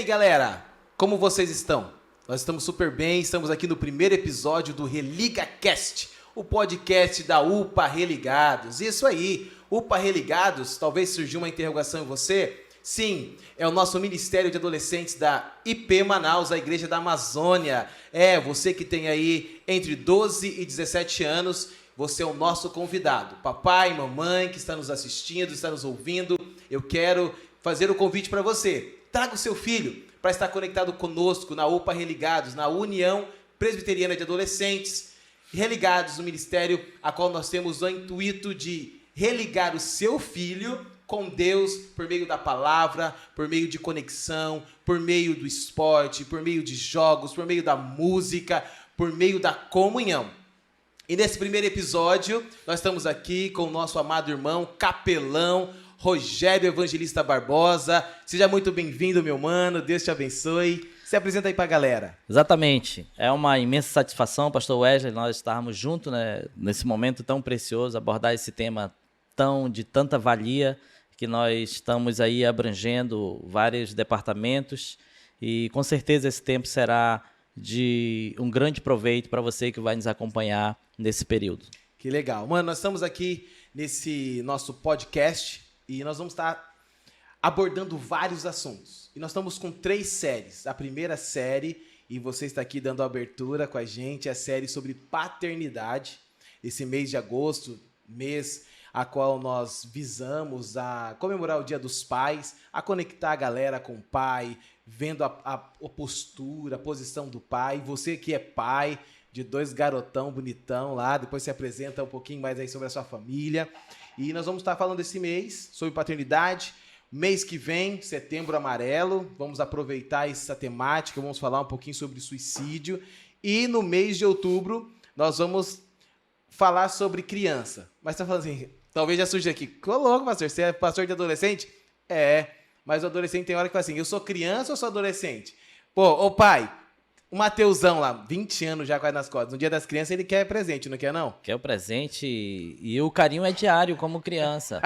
aí, galera? Como vocês estão? Nós estamos super bem, estamos aqui no primeiro episódio do ReligaCast, o podcast da UPA Religados. Isso aí, UPA Religados, talvez surgiu uma interrogação em você? Sim, é o nosso Ministério de Adolescentes da IP Manaus, a Igreja da Amazônia. Você que tem aí entre 12 e 17 anos, você é o nosso convidado. Papai, mamãe que está nos assistindo, está nos ouvindo, eu quero fazer o convite para você. Traga o seu filho para estar conectado conosco na UPA Religados, na União Presbiteriana de Adolescentes, religados no ministério, a qual nós temos o intuito de religar o seu filho com Deus por meio da palavra, por meio de conexão, por meio do esporte, por meio de jogos, por meio da música, por meio da comunhão. E nesse primeiro episódio, nós estamos aqui com o nosso amado irmão, capelão, Rogério Evangelista Barbosa. Seja muito bem-vindo, meu mano. Deus te abençoe. Se apresenta aí pra galera. Exatamente. É uma imensa satisfação, pastor Wesley, nós estarmos juntos, né, nesse momento tão precioso, abordar esse tema de tanta valia, que nós estamos aí abrangendo vários departamentos e com certeza esse tempo será de um grande proveito para você que vai nos acompanhar nesse período. Que legal. Mano, nós estamos aqui nesse nosso podcast e nós vamos estar abordando vários assuntos. E nós estamos com 3 séries. A primeira série, e você está aqui dando a abertura com a gente, é a série sobre paternidade. Esse mês de agosto, mês a qual nós visamos a comemorar o Dia dos Pais, a conectar a galera com o pai, vendo a postura, a posição do pai. Você que é pai de 2 garotão bonitão lá, depois se apresenta um pouquinho mais aí sobre a sua família. E nós vamos estar falando esse mês sobre paternidade. Mês que vem, Setembro Amarelo, vamos aproveitar essa temática, vamos falar um pouquinho sobre suicídio. E no mês de outubro, nós vamos falar sobre criança. Mas você tá falando assim, talvez já surja aqui, ô louco, pastor, você é pastor de adolescente? Mas o adolescente tem hora que fala assim, eu sou criança ou sou adolescente? Pô, ô pai, o Mateusão lá, 20 anos já quase nas costas, no Dia das Crianças ele quer presente, não quer não? Quer o presente e o carinho é diário como criança.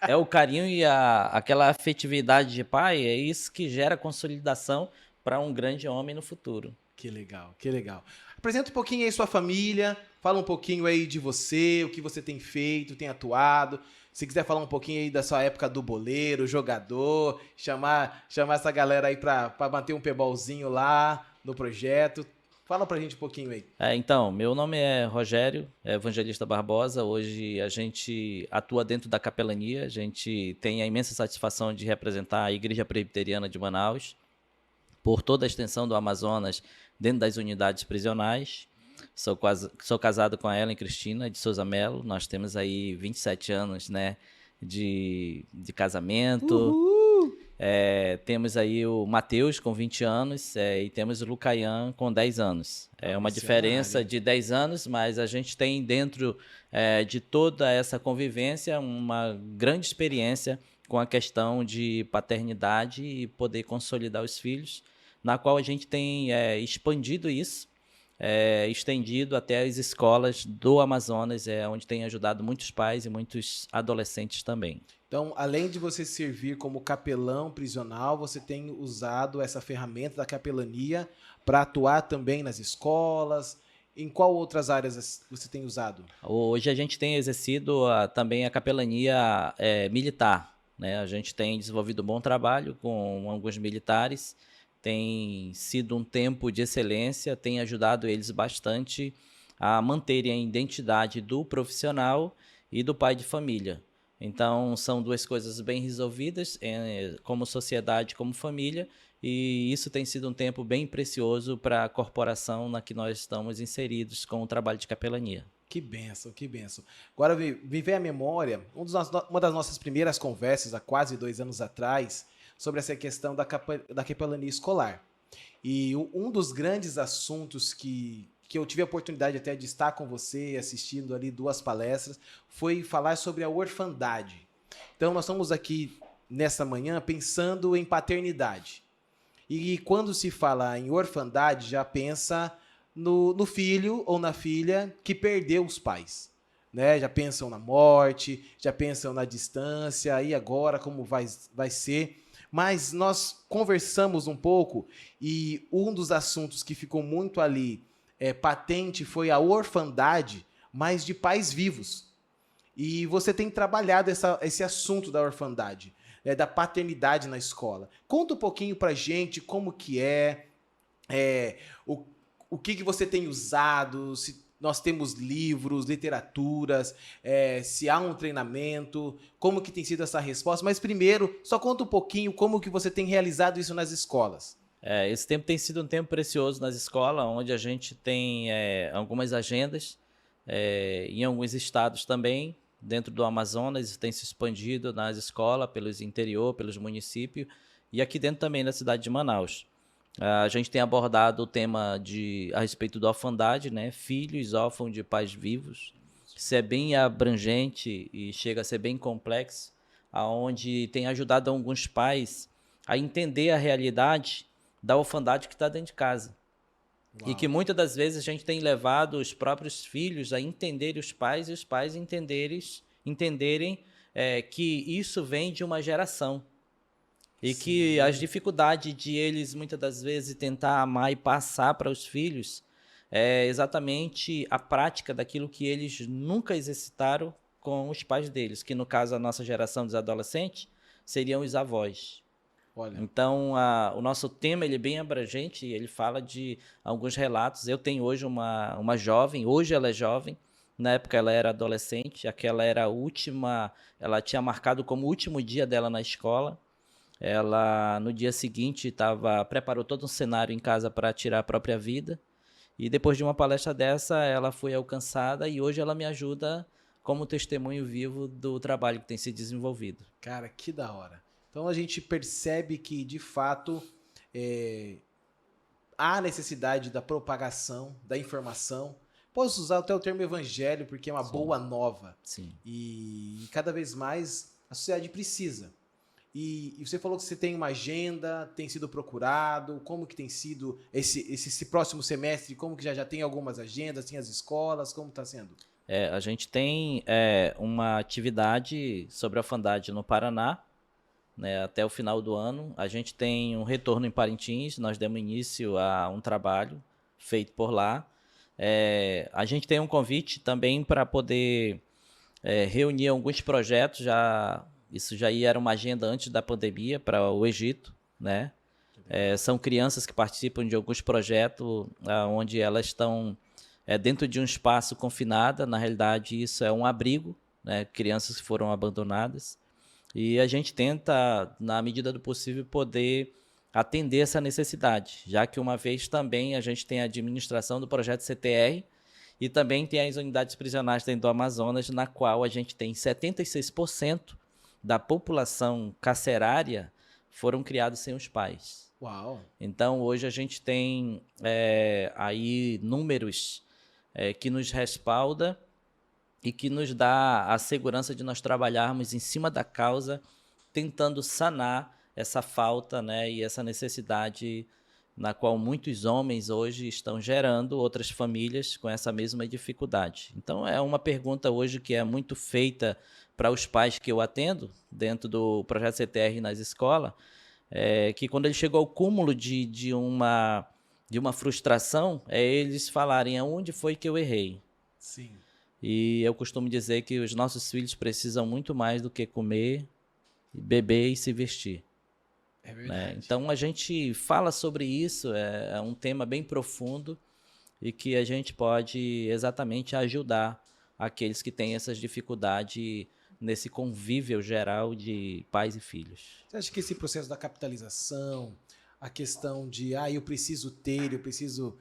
É o carinho e aquela afetividade de pai, é isso que gera consolidação para um grande homem no futuro. Que legal, que legal. Apresenta um pouquinho aí sua família, fala um pouquinho aí de você, o que você tem feito, tem atuado. Se quiser falar um pouquinho aí da sua época do boleiro, jogador, chamar essa galera aí pra bater um pebolzinho lá no projeto. Fala pra gente um pouquinho aí. Então, meu nome é Rogério Evangelista Barbosa. Hoje a gente atua dentro da capelania. A gente tem a imensa satisfação de representar a Igreja Presbiteriana de Manaus por toda a extensão do Amazonas dentro das unidades prisionais. Sou casado com a Ellen Cristina de Souza Melo. Nós temos aí 27 anos, né, de casamento. Uhul! Temos aí o Mateus com 20 anos e temos o Lucaian com 10 anos. É uma diferença de 10 anos, mas a gente tem dentro de toda essa convivência uma grande experiência com a questão de paternidade e poder consolidar os filhos, na qual a gente tem expandido isso, estendido até as escolas do Amazonas, onde tem ajudado muitos pais e muitos adolescentes também. Então, além de você servir como capelão prisional, você tem usado essa ferramenta da capelania para atuar também nas escolas. Em qual outras áreas você tem usado? Hoje a gente tem exercido também a capelania militar, né? A gente tem desenvolvido um bom trabalho com alguns militares. Tem sido um tempo de excelência, tem ajudado eles bastante a manterem a identidade do profissional e do pai de família. Então, são 2 coisas bem resolvidas, como sociedade, como família, e isso tem sido um tempo bem precioso para a corporação na que nós estamos inseridos com o trabalho de capelania. Que bênção, que bênção. Agora, me veio à memória uma das nossas primeiras conversas, há quase 2 anos atrás, sobre essa questão da capelania escolar. E um dos grandes assuntos que eu tive a oportunidade até de estar com você, assistindo ali 2 palestras, foi falar sobre a orfandade. Então, nós estamos aqui nessa manhã pensando em paternidade. E quando se fala em orfandade, já pensa no filho ou na filha que perdeu os pais, né? Já pensam na morte, já pensam na distância, e agora como vai ser. mas nós conversamos um pouco e um dos assuntos que ficou muito ali patente foi a orfandade, mas de pais vivos. E você tem trabalhado esse assunto da orfandade, da paternidade na escola. Conta um pouquinho pra gente como que é, o que você tem usado, se nós temos livros, literaturas, se há um treinamento, como que tem sido essa resposta. Mas primeiro, só conta um pouquinho como que você tem realizado isso nas escolas. Esse tempo tem sido um tempo precioso nas escolas, onde a gente tem algumas agendas, em alguns estados também, dentro do Amazonas, isso tem se expandido nas escolas, pelos interior, pelos municípios, e aqui dentro também na cidade de Manaus. A gente tem abordado o tema a respeito da orfandade, né? Filhos órfãos de pais vivos. Isso é bem abrangente e chega a ser bem complexo, aonde tem ajudado alguns pais a entender a realidade da orfandade que está dentro de casa. Uau. E que muitas das vezes a gente tem levado os próprios filhos a entender os pais e os pais entenderem que isso vem de uma geração. E Sim. que as dificuldades de eles, muitas das vezes, tentar amar e passar para os filhos é exatamente a prática daquilo que eles nunca exercitaram com os pais deles, que no caso a nossa geração dos adolescentes seriam os avós. Olha. Então, o nosso tema ele é bem abrangente, ele fala de alguns relatos. Eu tenho hoje uma jovem, hoje ela é jovem, na época ela era adolescente, aquela era a última, ela tinha marcado como o último dia dela na escola. Ela, no dia seguinte, preparou todo um cenário em casa para tirar a própria vida. E depois de uma palestra dessa, ela foi alcançada e hoje ela me ajuda como testemunho vivo do trabalho que tem se desenvolvido. Cara, que da hora. Então a gente percebe que, de fato, há necessidade da propagação, da informação. Posso usar até o termo evangelho, porque é uma boa nova. Sim. E cada vez mais a sociedade precisa. E você falou que você tem uma agenda, tem sido procurado, como que tem sido esse próximo semestre, como que já tem algumas agendas, tem as escolas, como está sendo? A gente tem uma atividade sobre a orfandade no Paraná, né, até o final do ano. A gente tem um retorno em Parintins, nós demos início a um trabalho feito por lá. A gente tem um convite também para poder reunir alguns projetos, isso já era uma agenda antes da pandemia para o Egito, né? São crianças que participam de alguns projetos onde elas estão dentro de um espaço confinado. Na realidade, isso é um abrigo, né? Crianças que foram abandonadas. E a gente tenta, na medida do possível, poder atender essa necessidade, já que uma vez também a gente tem a administração do projeto CTR e também tem as unidades prisionais dentro do Amazonas, na qual a gente tem 76% da população carcerária foram criados sem os pais. Uau! Então, hoje a gente tem aí números que nos respalda e que nos dá a segurança de nós trabalharmos em cima da causa, tentando sanar essa falta, né, e essa necessidade na qual muitos homens hoje estão gerando outras famílias com essa mesma dificuldade. Então, é uma pergunta hoje que é muito feita para os pais que eu atendo, dentro do projeto CTR nas escolas, que quando ele chegou ao cúmulo de uma frustração, eles falarem aonde foi que eu errei. Sim. E eu costumo dizer que os nossos filhos precisam muito mais do que comer, beber e se vestir. É verdade. Né? Então a gente fala sobre isso, é um tema bem profundo e que a gente pode exatamente ajudar aqueles que têm essas dificuldades nesse convívio geral de pais e filhos. Você acha que esse processo da capitalização, a questão de eu preciso ter, eu preciso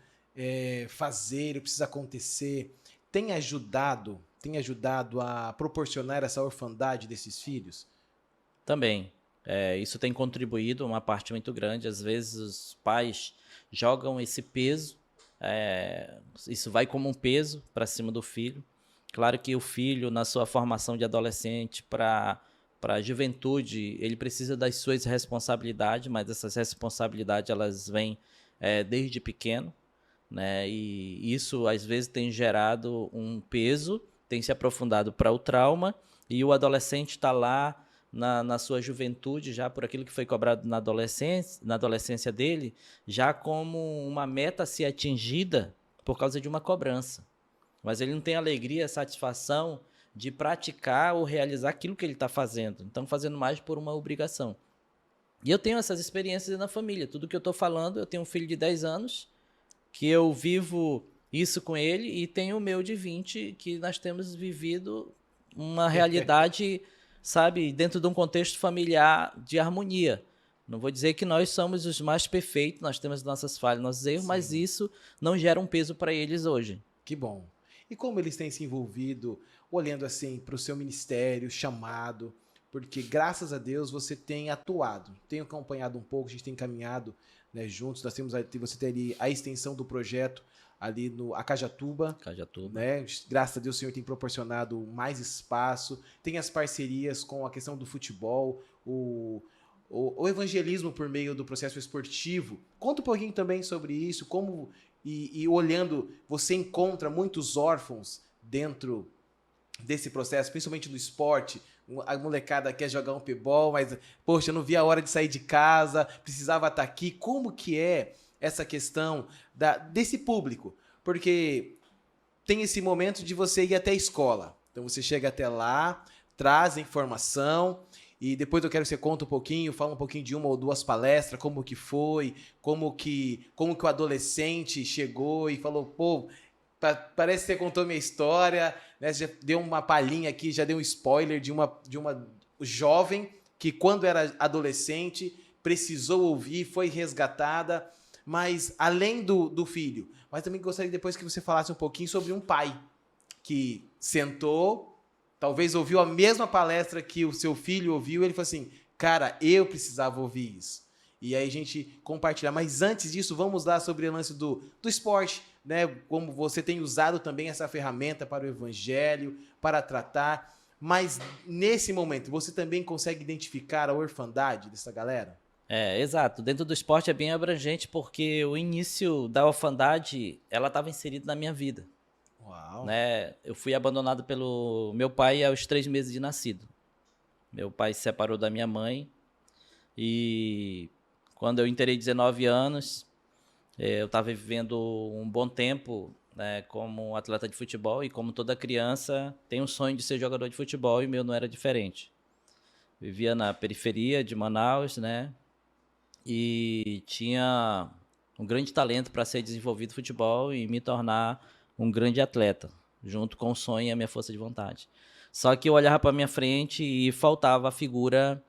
fazer, eu preciso acontecer, tem ajudado a proporcionar essa orfandade desses filhos? Também. Isso tem contribuído uma parte muito grande. Às vezes os pais jogam esse peso, isso vai como um peso para cima do filho. Claro que o filho, na sua formação de adolescente para a juventude, ele precisa das suas responsabilidades, mas essas responsabilidades elas vêm desde pequeno, né? E isso às vezes tem gerado um peso, tem se aprofundado para o trauma, e o adolescente está lá na sua juventude, já por aquilo que foi cobrado na adolescência dele, já como uma meta a ser atingida por causa de uma cobrança. Mas ele não tem alegria, satisfação de praticar ou realizar aquilo que ele está fazendo. Então, fazendo mais por uma obrigação. E eu tenho essas experiências na família. Tudo que eu estou falando, eu tenho um filho de 10 anos, que eu vivo isso com ele, e tenho o meu de 20, que nós temos vivido uma realidade, sabe, dentro de um contexto familiar de harmonia. Não vou dizer que nós somos os mais perfeitos, nós temos nossas falhas, nossos erros, mas isso não gera um peso para eles hoje. Que bom. E como eles têm se envolvido, olhando assim para o seu ministério, chamado, porque graças a Deus você tem atuado, tem acompanhado um pouco, a gente tem caminhado, né, juntos, nós temos, você tem ali a extensão do projeto ali no Acajatuba, né? Graças a Deus o Senhor tem proporcionado mais espaço, tem as parcerias com a questão do futebol, o evangelismo por meio do processo esportivo. Conta um pouquinho também sobre isso, como e olhando, você encontra muitos órfãos dentro desse processo, principalmente do esporte. A molecada quer jogar um pebol, mas, poxa, eu não vi a hora de sair de casa, precisava estar aqui. Como que é essa questão desse público? Porque tem esse momento de você ir até a escola. Então você chega até lá, traz a informação, e depois eu quero que você conte um pouquinho, fala um pouquinho de uma ou duas palestras, como que foi, como que o adolescente chegou e falou, pô, parece que você contou minha história, né? Você já deu uma palhinha aqui, já deu um spoiler de uma jovem que quando era adolescente precisou ouvir, foi resgatada, mas além do filho, mas também gostaria depois que você falasse um pouquinho sobre um pai que sentou, talvez ouviu a mesma palestra que o seu filho ouviu, e ele falou assim, cara, eu precisava ouvir isso. E aí a gente compartilhar. Mas antes disso, vamos lá sobre o lance do esporte, né? Como você tem usado também essa ferramenta para o evangelho, para tratar. Mas nesse momento, você também consegue identificar a orfandade dessa galera? Exato. Dentro do esporte é bem abrangente, porque o início da orfandade, ela estava inserida na minha vida. Uau. Né? Eu fui abandonado pelo meu pai aos 3 meses de nascido. Meu pai se separou da minha mãe e quando eu inteirei 19 anos, eu estava vivendo um bom tempo, né, como atleta de futebol, e como toda criança tem um sonho de ser jogador de futebol, e o meu não era diferente. Vivia na periferia de Manaus, né, e tinha um grande talento para ser desenvolvido no futebol e me tornar um grande atleta, junto com o sonho e a minha força de vontade. Só que eu olhava para minha frente e faltava a figura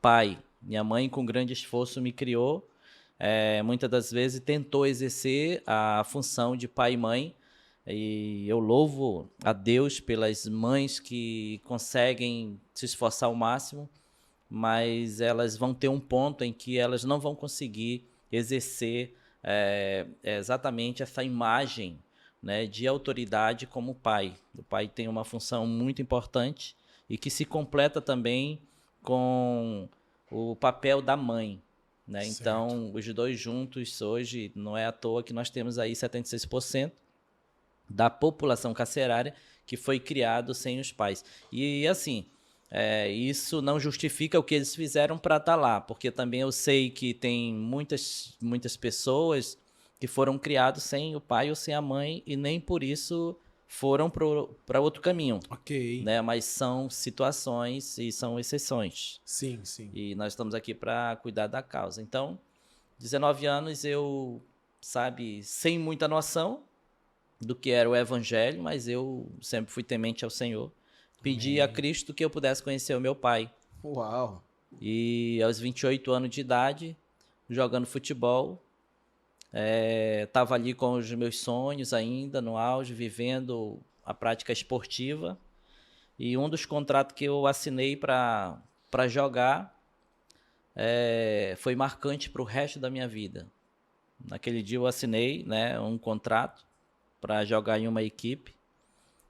pai. Minha mãe, com grande esforço, me criou. Muitas das vezes tentou exercer a função de pai e mãe. E eu louvo a Deus pelas mães que conseguem se esforçar ao máximo, mas elas vão ter um ponto em que elas não vão conseguir exercer exatamente essa imagem, né, de autoridade como pai. O pai tem uma função muito importante e que se completa também com o papel da mãe, né? Então, os dois juntos hoje, não é à toa que nós temos aí 76% da população carcerária que foi criado sem os pais. E assim, isso não justifica o que eles fizeram para estar lá, porque também eu sei que tem muitas pessoas que foram criados sem o pai ou sem a mãe e nem por isso foram para outro caminho. Ok. Né? Mas são situações e são exceções. Sim, sim. E nós estamos aqui para cuidar da causa. Então, 19 anos eu, sem muita noção do que era o evangelho, mas eu sempre fui temente ao Senhor. Pedi a Cristo que eu pudesse conhecer o meu pai. Uau! E aos 28 anos de idade, jogando futebol, estava ali com os meus sonhos ainda, no auge, vivendo a prática esportiva. E um dos contratos que eu assinei para jogar foi marcante para o resto da minha vida. Naquele dia eu assinei, né, um contrato para jogar em uma equipe.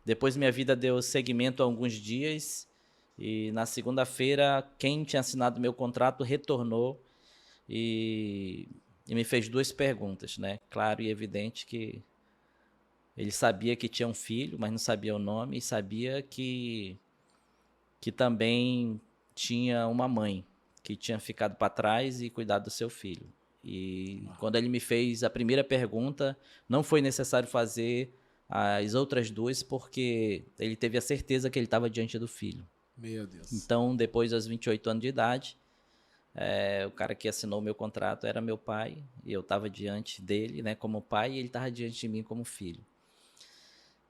Depois minha vida deu seguimento a alguns dias e na segunda-feira quem tinha assinado meu contrato retornou e me fez 2 perguntas, né? Claro e evidente que ele sabia que tinha um filho, mas não sabia o nome, e sabia que também tinha uma mãe que tinha ficado para trás e cuidado do seu filho. E quando ele me fez a primeira pergunta, não foi necessário fazer as outras duas, porque ele teve a certeza que ele estava diante do filho. Meu Deus. Então, depois dos 28 anos de idade, o cara que assinou o meu contrato era meu pai, e eu estava diante dele, né, como pai, e ele estava diante de mim como filho.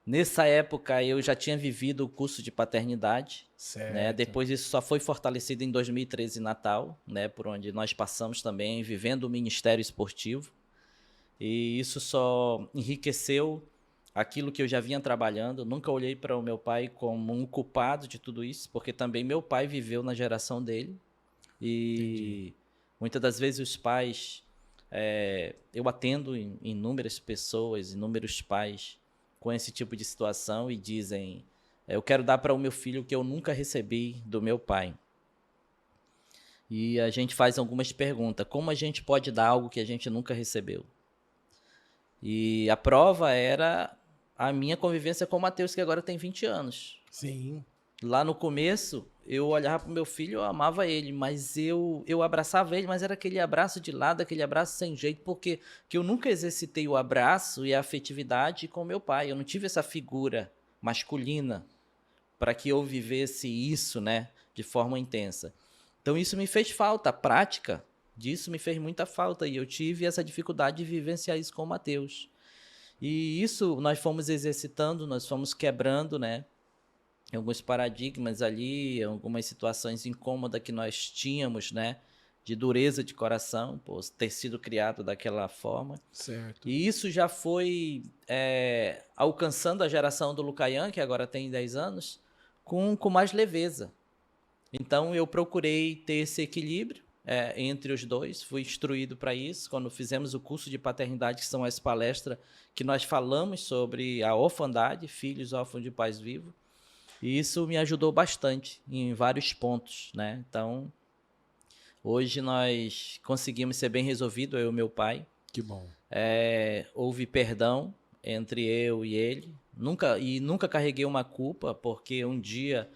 Nessa época, eu já tinha vivido o curso de paternidade, Certo. né? Depois isso só foi fortalecido em 2013, Natal, né? Por onde nós passamos também, vivendo o ministério esportivo. E isso só enriqueceu aquilo que eu já vinha trabalhando. Nunca olhei para o meu pai como um culpado de tudo isso, porque também meu pai viveu na geração dele. E muitas das vezes os pais... eu atendo inúmeras pessoas, inúmeros pais com esse tipo de situação e dizem, eu quero dar para o meu filho o que eu nunca recebi do meu pai. E a gente faz algumas perguntas, como a gente pode dar algo que a gente nunca recebeu? E a prova era a minha convivência com o Matheus, que agora tem 20 anos. Sim. Lá no começo, eu olhava para o meu filho, eu amava ele, mas eu abraçava ele, mas era aquele abraço de lado, aquele abraço sem jeito, porque que eu nunca exercitei o abraço e a afetividade com meu pai. Eu não tive essa figura masculina para que eu vivesse isso, né, de forma intensa. Então isso me fez falta, a prática disso me fez muita falta, e eu tive essa dificuldade de vivenciar isso com o Matheus. E isso nós fomos exercitando, nós fomos quebrando, né, alguns paradigmas ali, algumas situações incômodas que nós tínhamos, né? De dureza de coração, por ter sido criado daquela forma. Certo. E isso já foi alcançando a geração do Lucaian, que agora tem 10 anos, com mais leveza. Então eu procurei ter esse equilíbrio entre os dois, fui instruído para isso, quando fizemos o curso de paternidade, que são as palestras que nós falamos sobre a orfandade, filhos órfãos de pais vivos. E isso me ajudou bastante em vários pontos, né? Então, hoje nós conseguimos ser bem resolvidos, eu e meu pai. Que bom. Houve perdão entre eu e ele. Nunca carreguei uma culpa, porque um dia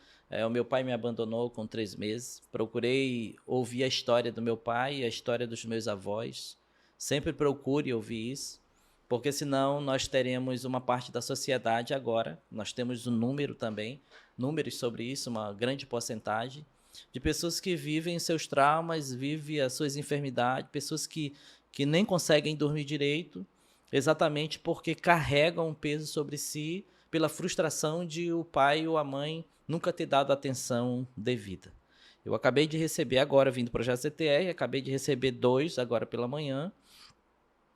o meu pai me abandonou com 3 meses. Procurei ouvir a história do meu pai e a história dos meus avós. Sempre procure ouvir isso, porque senão nós teremos uma parte da sociedade agora, nós temos um número também, números sobre isso, uma grande porcentagem, de pessoas que vivem seus traumas, vivem as suas enfermidades, pessoas que nem conseguem dormir direito, exatamente porque carregam um peso sobre si pela frustração de o pai ou a mãe nunca ter dado atenção devida. Eu acabei de receber agora, vindo do Projeto CTR, acabei de receber 2 agora pela manhã,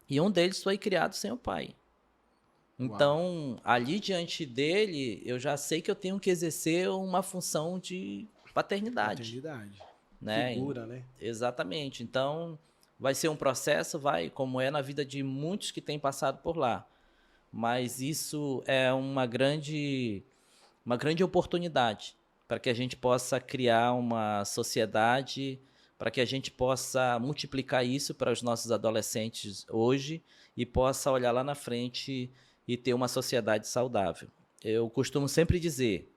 e um deles foi criado sem o pai. Então, ali diante dele, eu já sei que eu tenho que exercer uma função de paternidade. Né? Figura, né? Exatamente. Então, vai ser um processo, como é na vida de muitos que têm passado por lá. Mas isso é uma grande oportunidade para que a gente possa criar uma sociedade, para que a gente possa multiplicar isso para os nossos adolescentes hoje e possa olhar lá na frente e ter uma sociedade saudável. Eu costumo sempre dizer,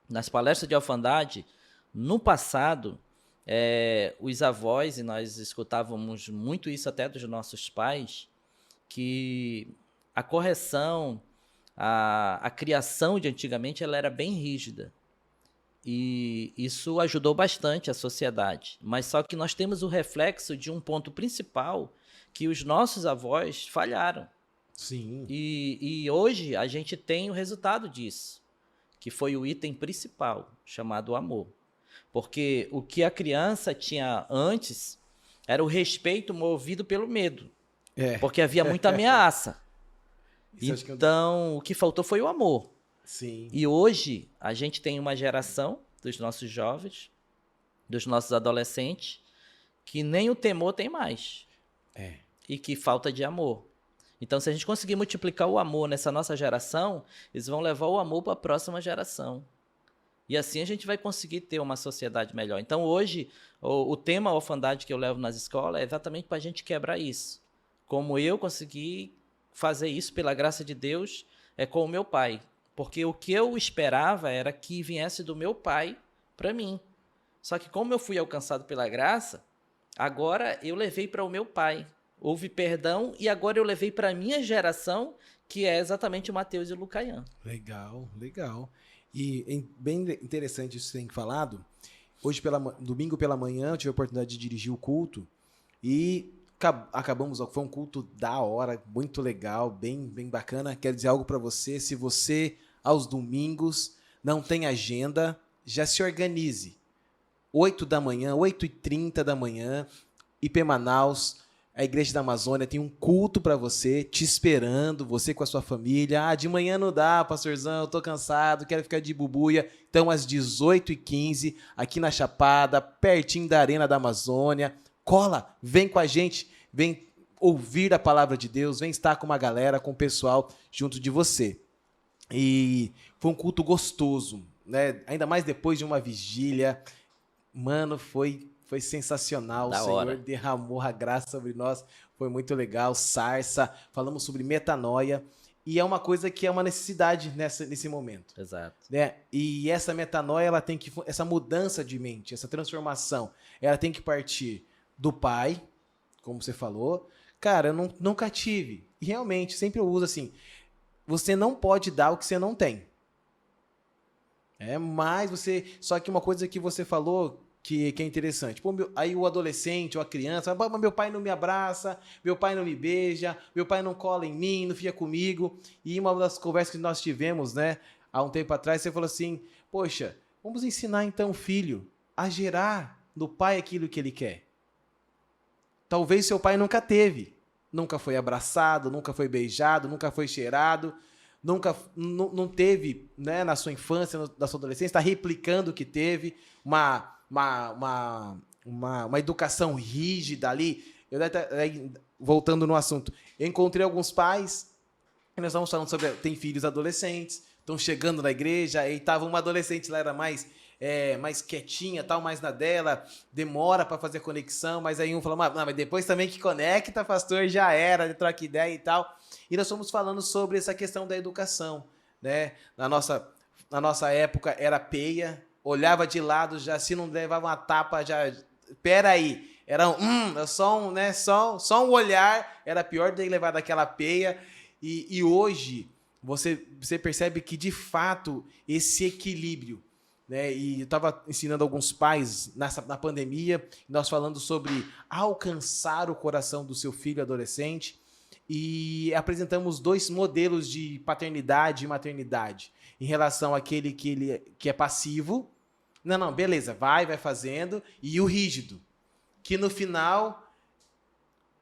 nas palestras de orfandade, no passado, os avós, e nós escutávamos muito isso até dos nossos pais, que a correção, a criação de antigamente, ela era bem rígida. E isso ajudou bastante a sociedade. Mas só que nós temos o reflexo de um ponto principal que os nossos avós falharam. Sim. E hoje a gente tem o resultado disso, que foi o item principal, chamado amor. Porque o que a criança tinha antes era o respeito movido pelo medo. Porque havia muita ameaça. Então, o que faltou foi o amor. Sim. E hoje, a gente tem uma geração dos nossos jovens, dos nossos adolescentes, que nem o temor tem mais. E que falta de amor. Então, se a gente conseguir multiplicar o amor nessa nossa geração, eles vão levar o amor para a próxima geração. E assim a gente vai conseguir ter uma sociedade melhor. Então, hoje, o tema orfandade que eu levo nas escolas é exatamente para a gente quebrar isso. Como eu consegui fazer isso, pela graça de Deus, com o meu pai. Porque o que eu esperava era que viesse do meu pai para mim. Só que como eu fui alcançado pela graça, agora eu levei para o meu pai. Houve perdão e agora eu levei para a minha geração, que é exatamente o Mateus e o Lucaian. Legal, legal. E bem interessante isso que você tem falado. Hoje, domingo pela manhã, eu tive a oportunidade de dirigir o culto e acabamos, foi um culto da hora, muito legal, bem bacana. Quero dizer algo para você, se você, aos domingos, não tem agenda, já se organize. 8 da manhã, 8h30 da manhã, IP Manaus, a Igreja da Amazônia tem um culto para você, te esperando, você com a sua família. Ah, de manhã não dá, pastorzão, eu tô cansado, quero ficar de bubuia. Então, às 18h15, aqui na Chapada, pertinho da Arena da Amazônia. Cola, vem com a gente, vem ouvir a palavra de Deus, vem estar com uma galera, com o pessoal junto de você. E foi um culto gostoso, né? Ainda mais depois de uma vigília. Mano, foi sensacional. Da o Senhor hora. derramou a graça sobre nós. Foi muito legal. Sarça, falamos sobre metanoia. E é uma coisa que é uma necessidade nesse momento. Exato. Né? E essa metanoia, essa mudança de mente, essa transformação, ela tem que partir do pai, como você falou. Cara, eu nunca tive. E realmente, sempre eu uso assim, você não pode dar o que você não tem. Mas só que uma coisa que você falou que é interessante. Pô, aí o adolescente ou a criança, mas meu pai não me abraça, meu pai não me beija, meu pai não cola em mim, não fica comigo. E uma das conversas que nós tivemos, né, há um tempo atrás, você falou assim, poxa, vamos ensinar então o filho a gerar no pai aquilo que ele quer. Talvez seu pai nunca teve, nunca foi abraçado, nunca foi beijado, nunca foi cheirado, não teve, né, na sua infância, na sua adolescência, está replicando o que teve, uma educação rígida ali. Voltando no assunto, eu encontrei alguns pais, e nós estamos falando sobre, tem filhos adolescentes, estão chegando na igreja, e estava uma adolescente lá, era mais quietinha, tal, mais na dela, demora para fazer conexão, mas aí um falou, mas depois também que conecta, pastor, já era, troca ideia e tal. E nós fomos falando sobre essa questão da educação, né? Na nossa época era peia, olhava de lado, já se não levava uma tapa, já, peraí, era só um olhar, era pior de levar daquela peia. E hoje você percebe que, de fato, esse equilíbrio, né? E eu estava ensinando alguns pais na pandemia, nós falando sobre alcançar o coração do seu filho adolescente, e apresentamos 2 modelos de paternidade e maternidade, em relação àquele que é passivo, não, beleza, vai fazendo, e o rígido, que no final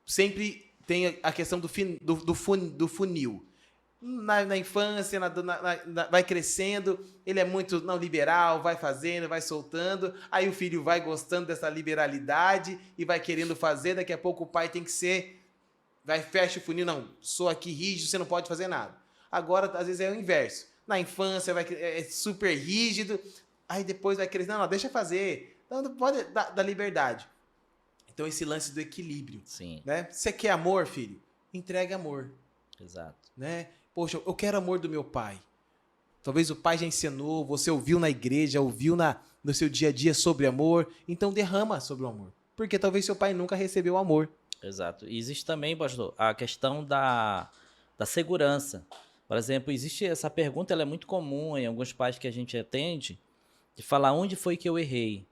sempre tem a questão do funil. Na infância, vai crescendo, ele é muito não liberal, vai fazendo, vai soltando, aí o filho vai gostando dessa liberalidade e vai querendo fazer, daqui a pouco o pai tem que ser, fecha o funil, não, sou aqui rígido, você não pode fazer nada. Agora, às vezes é o inverso, na infância é super rígido, aí depois vai crescer, não, deixa fazer, não pode dar liberdade. Então esse lance do equilíbrio. Sim. Né? Você quer amor, filho? Entrega amor. Exato. Né? Poxa, eu quero amor do meu pai. Talvez o pai já ensinou, você ouviu na igreja, ouviu no seu dia a dia sobre amor, então derrama sobre o amor. Porque talvez seu pai nunca recebeu amor. Exato. E existe também, pastor, a questão da segurança. Por exemplo, existe essa pergunta, ela é muito comum em alguns pais que a gente atende, de falar onde foi que eu errei.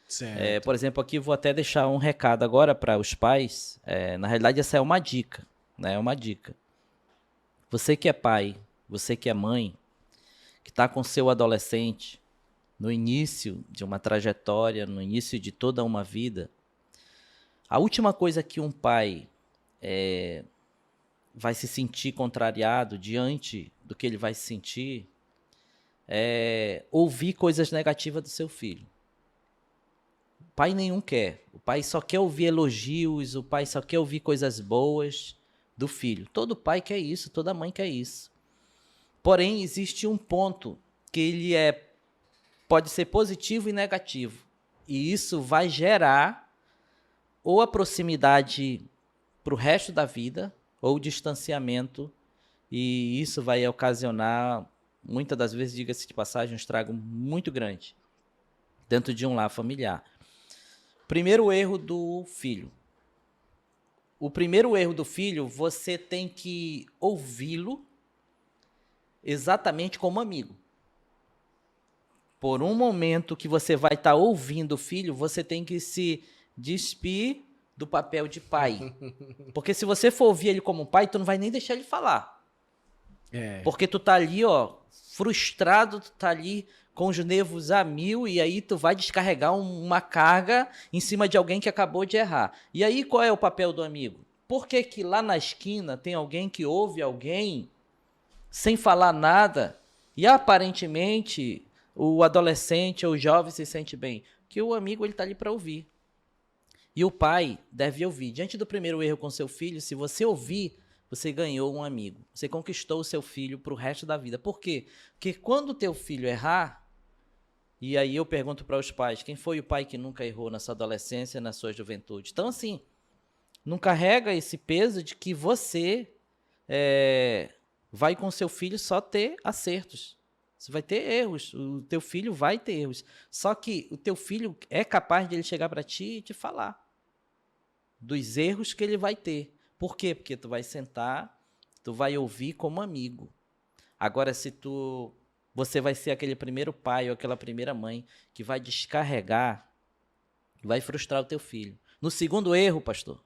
Certo. Por exemplo, aqui vou até deixar um recado agora para os pais. Na realidade, essa é uma dica, né? É uma dica. Você que é pai, você que é mãe, que está com seu adolescente no início de uma trajetória, no início de toda uma vida, a última coisa que um pai vai se sentir contrariado diante do que ele vai se sentir é ouvir coisas negativas do seu filho. O pai nenhum quer. O pai só quer ouvir elogios, o pai só quer ouvir coisas boas do filho. Todo pai quer isso, toda mãe quer isso. Porém, existe um ponto que ele pode ser positivo e negativo. E isso vai gerar ou a proximidade para o resto da vida, ou o distanciamento. E isso vai ocasionar, muitas das vezes, diga-se de passagem, um estrago muito grande. dentro de um lar familiar. Primeiro erro do filho. O primeiro erro do filho, você tem que ouvi-lo exatamente como amigo. Por um momento que você vai estar ouvindo o filho, você tem que se despir do papel de pai. Porque se você for ouvir ele como pai, tu não vai nem deixar ele falar. Porque tu tá ali, ó, frustrado, tu tá ali com os nervos a mil, e aí tu vai descarregar uma carga em cima de alguém que acabou de errar. E aí qual é o papel do amigo? Por que que lá na esquina tem alguém que ouve alguém sem falar nada e aparentemente o adolescente ou o jovem se sente bem? Que o amigo ele tá ali para ouvir. E o pai deve ouvir. Diante do primeiro erro com seu filho, se você ouvir, você ganhou um amigo. Você conquistou o seu filho para o resto da vida. Por quê? Porque quando o teu filho errar, e aí eu pergunto para os pais, quem foi o pai que nunca errou na sua adolescência, na sua juventude? Então, assim, não carrega esse peso de que você vai com seu filho só ter acertos. Você vai ter erros, o teu filho vai ter erros. Só que o teu filho é capaz de ele chegar para ti e te falar dos erros que ele vai ter. Por quê? Porque tu vai sentar, tu vai ouvir como amigo. Agora, se você vai ser aquele primeiro pai ou aquela primeira mãe que vai descarregar, vai frustrar o teu filho. No segundo erro, pastor,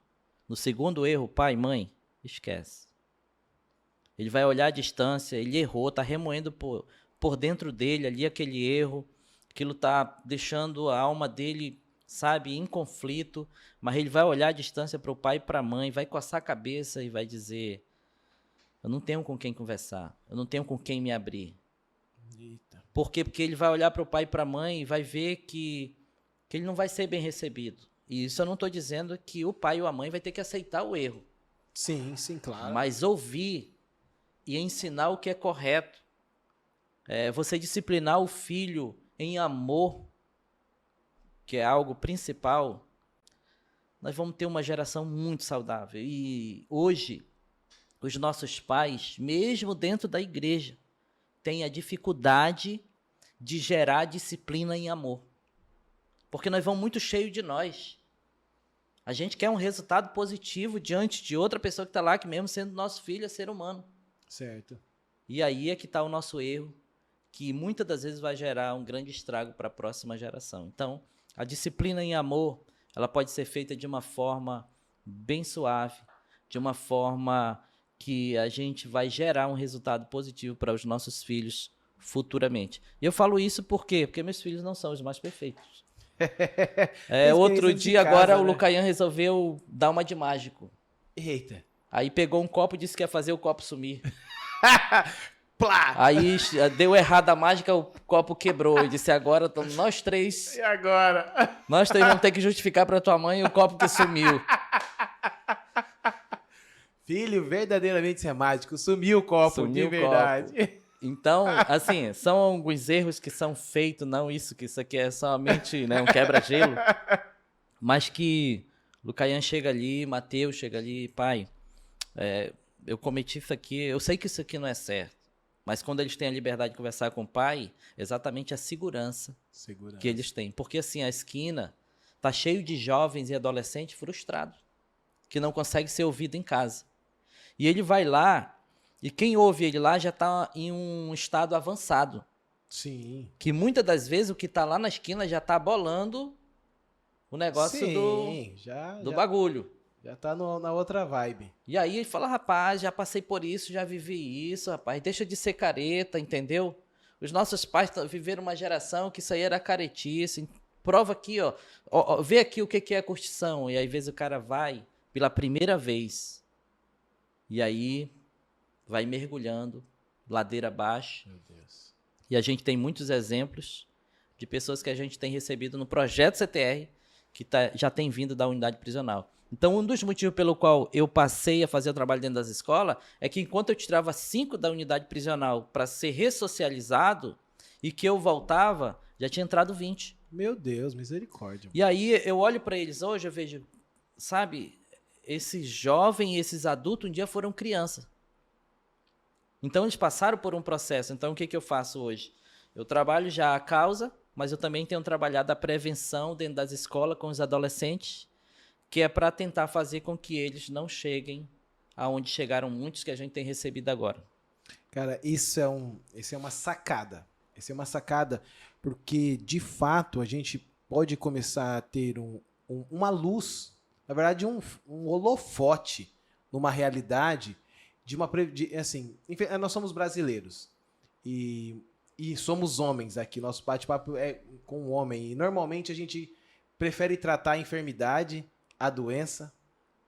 pai, mãe, esquece. Ele vai olhar a distância, ele errou, está remoendo por dentro dele ali aquele erro, aquilo está deixando a alma dele, sabe, em conflito, mas ele vai olhar a distância para o pai e para a mãe, vai coçar a cabeça e vai dizer, eu não tenho com quem conversar, eu não tenho com quem me abrir. Eita. Por quê? Porque ele vai olhar para o pai e para a mãe e vai ver que ele não vai ser bem recebido. E isso eu não estou dizendo que o pai ou a mãe vai ter que aceitar o erro. Sim, claro. Mas ouvir e ensinar o que é correto. Você disciplinar o filho em amor, que é algo principal, nós vamos ter uma geração muito saudável. E hoje, os nossos pais, mesmo dentro da igreja, têm a dificuldade de gerar disciplina em amor. Porque nós vamos muito cheios de nós. A gente quer um resultado positivo diante de outra pessoa que está lá, que mesmo sendo nosso filho, é ser humano. Certo. E aí é que está o nosso erro, que muitas das vezes vai gerar um grande estrago para a próxima geração. Então, a disciplina em amor, ela pode ser feita de uma forma bem suave, de uma forma que a gente vai gerar um resultado positivo para os nossos filhos futuramente. E eu falo isso por quê? Porque meus filhos não são os mais perfeitos. Outro dia, agora, o Lucaian resolveu dar uma de mágico. Eita. Aí pegou um copo e disse que ia fazer o copo sumir. Plá! Aí deu errado a mágica, o copo quebrou. E disse, agora nós três... E agora? Nós três vamos ter que justificar para tua mãe o copo que sumiu. Filho, verdadeiramente isso é mágico. Sumiu o copo, Sumiu de verdade. Copo. Então, assim, são alguns erros que são feitos, não isso aqui é somente, né, um quebra-gelo, mas que Lucaian chega ali, Mateus chega ali, pai, eu cometi isso aqui, eu sei que isso aqui não é certo, mas quando eles têm a liberdade de conversar com o pai, exatamente a segurança que eles têm. Porque, assim, a esquina tá cheio de jovens e adolescentes frustrados, que não conseguem ser ouvidos em casa. E ele vai lá, e quem ouve ele lá já está em um estado avançado. Sim. Que muitas das vezes o que está lá na esquina já está bolando o negócio do bagulho. Já está na outra vibe. E aí ele fala, rapaz, já passei por isso, já vivi isso, rapaz, deixa de ser careta, entendeu? Os nossos pais viveram uma geração que isso aí era caretice. Prova aqui, ó, vê aqui o que é a curtição. E aí, às vezes, o cara vai pela primeira vez. E aí vai mergulhando, ladeira abaixo. Meu Deus. E a gente tem muitos exemplos de pessoas que a gente tem recebido no projeto CTR, que já tem vindo da unidade prisional. Então, um dos motivos pelo qual eu passei a fazer o trabalho dentro das escolas é que enquanto eu tirava 5 da unidade prisional para ser ressocializado, e que eu voltava, já tinha entrado 20. Meu Deus, misericórdia. E aí eu olho para eles hoje, eu vejo, sabe, esses jovens e esses adultos um dia foram crianças. Então eles passaram por um processo. Então o que eu faço hoje? Eu trabalho já a causa, mas eu também tenho trabalhado a prevenção dentro das escolas com os adolescentes, que é para tentar fazer com que eles não cheguem aonde chegaram muitos que a gente tem recebido agora. Cara, isso é uma sacada. Isso é uma sacada porque, de fato, a gente pode começar a ter uma luz, na verdade, um holofote numa realidade assim, nós somos brasileiros e somos homens aqui. Nosso bate-papo é com um homem e normalmente a gente prefere tratar a enfermidade, a doença,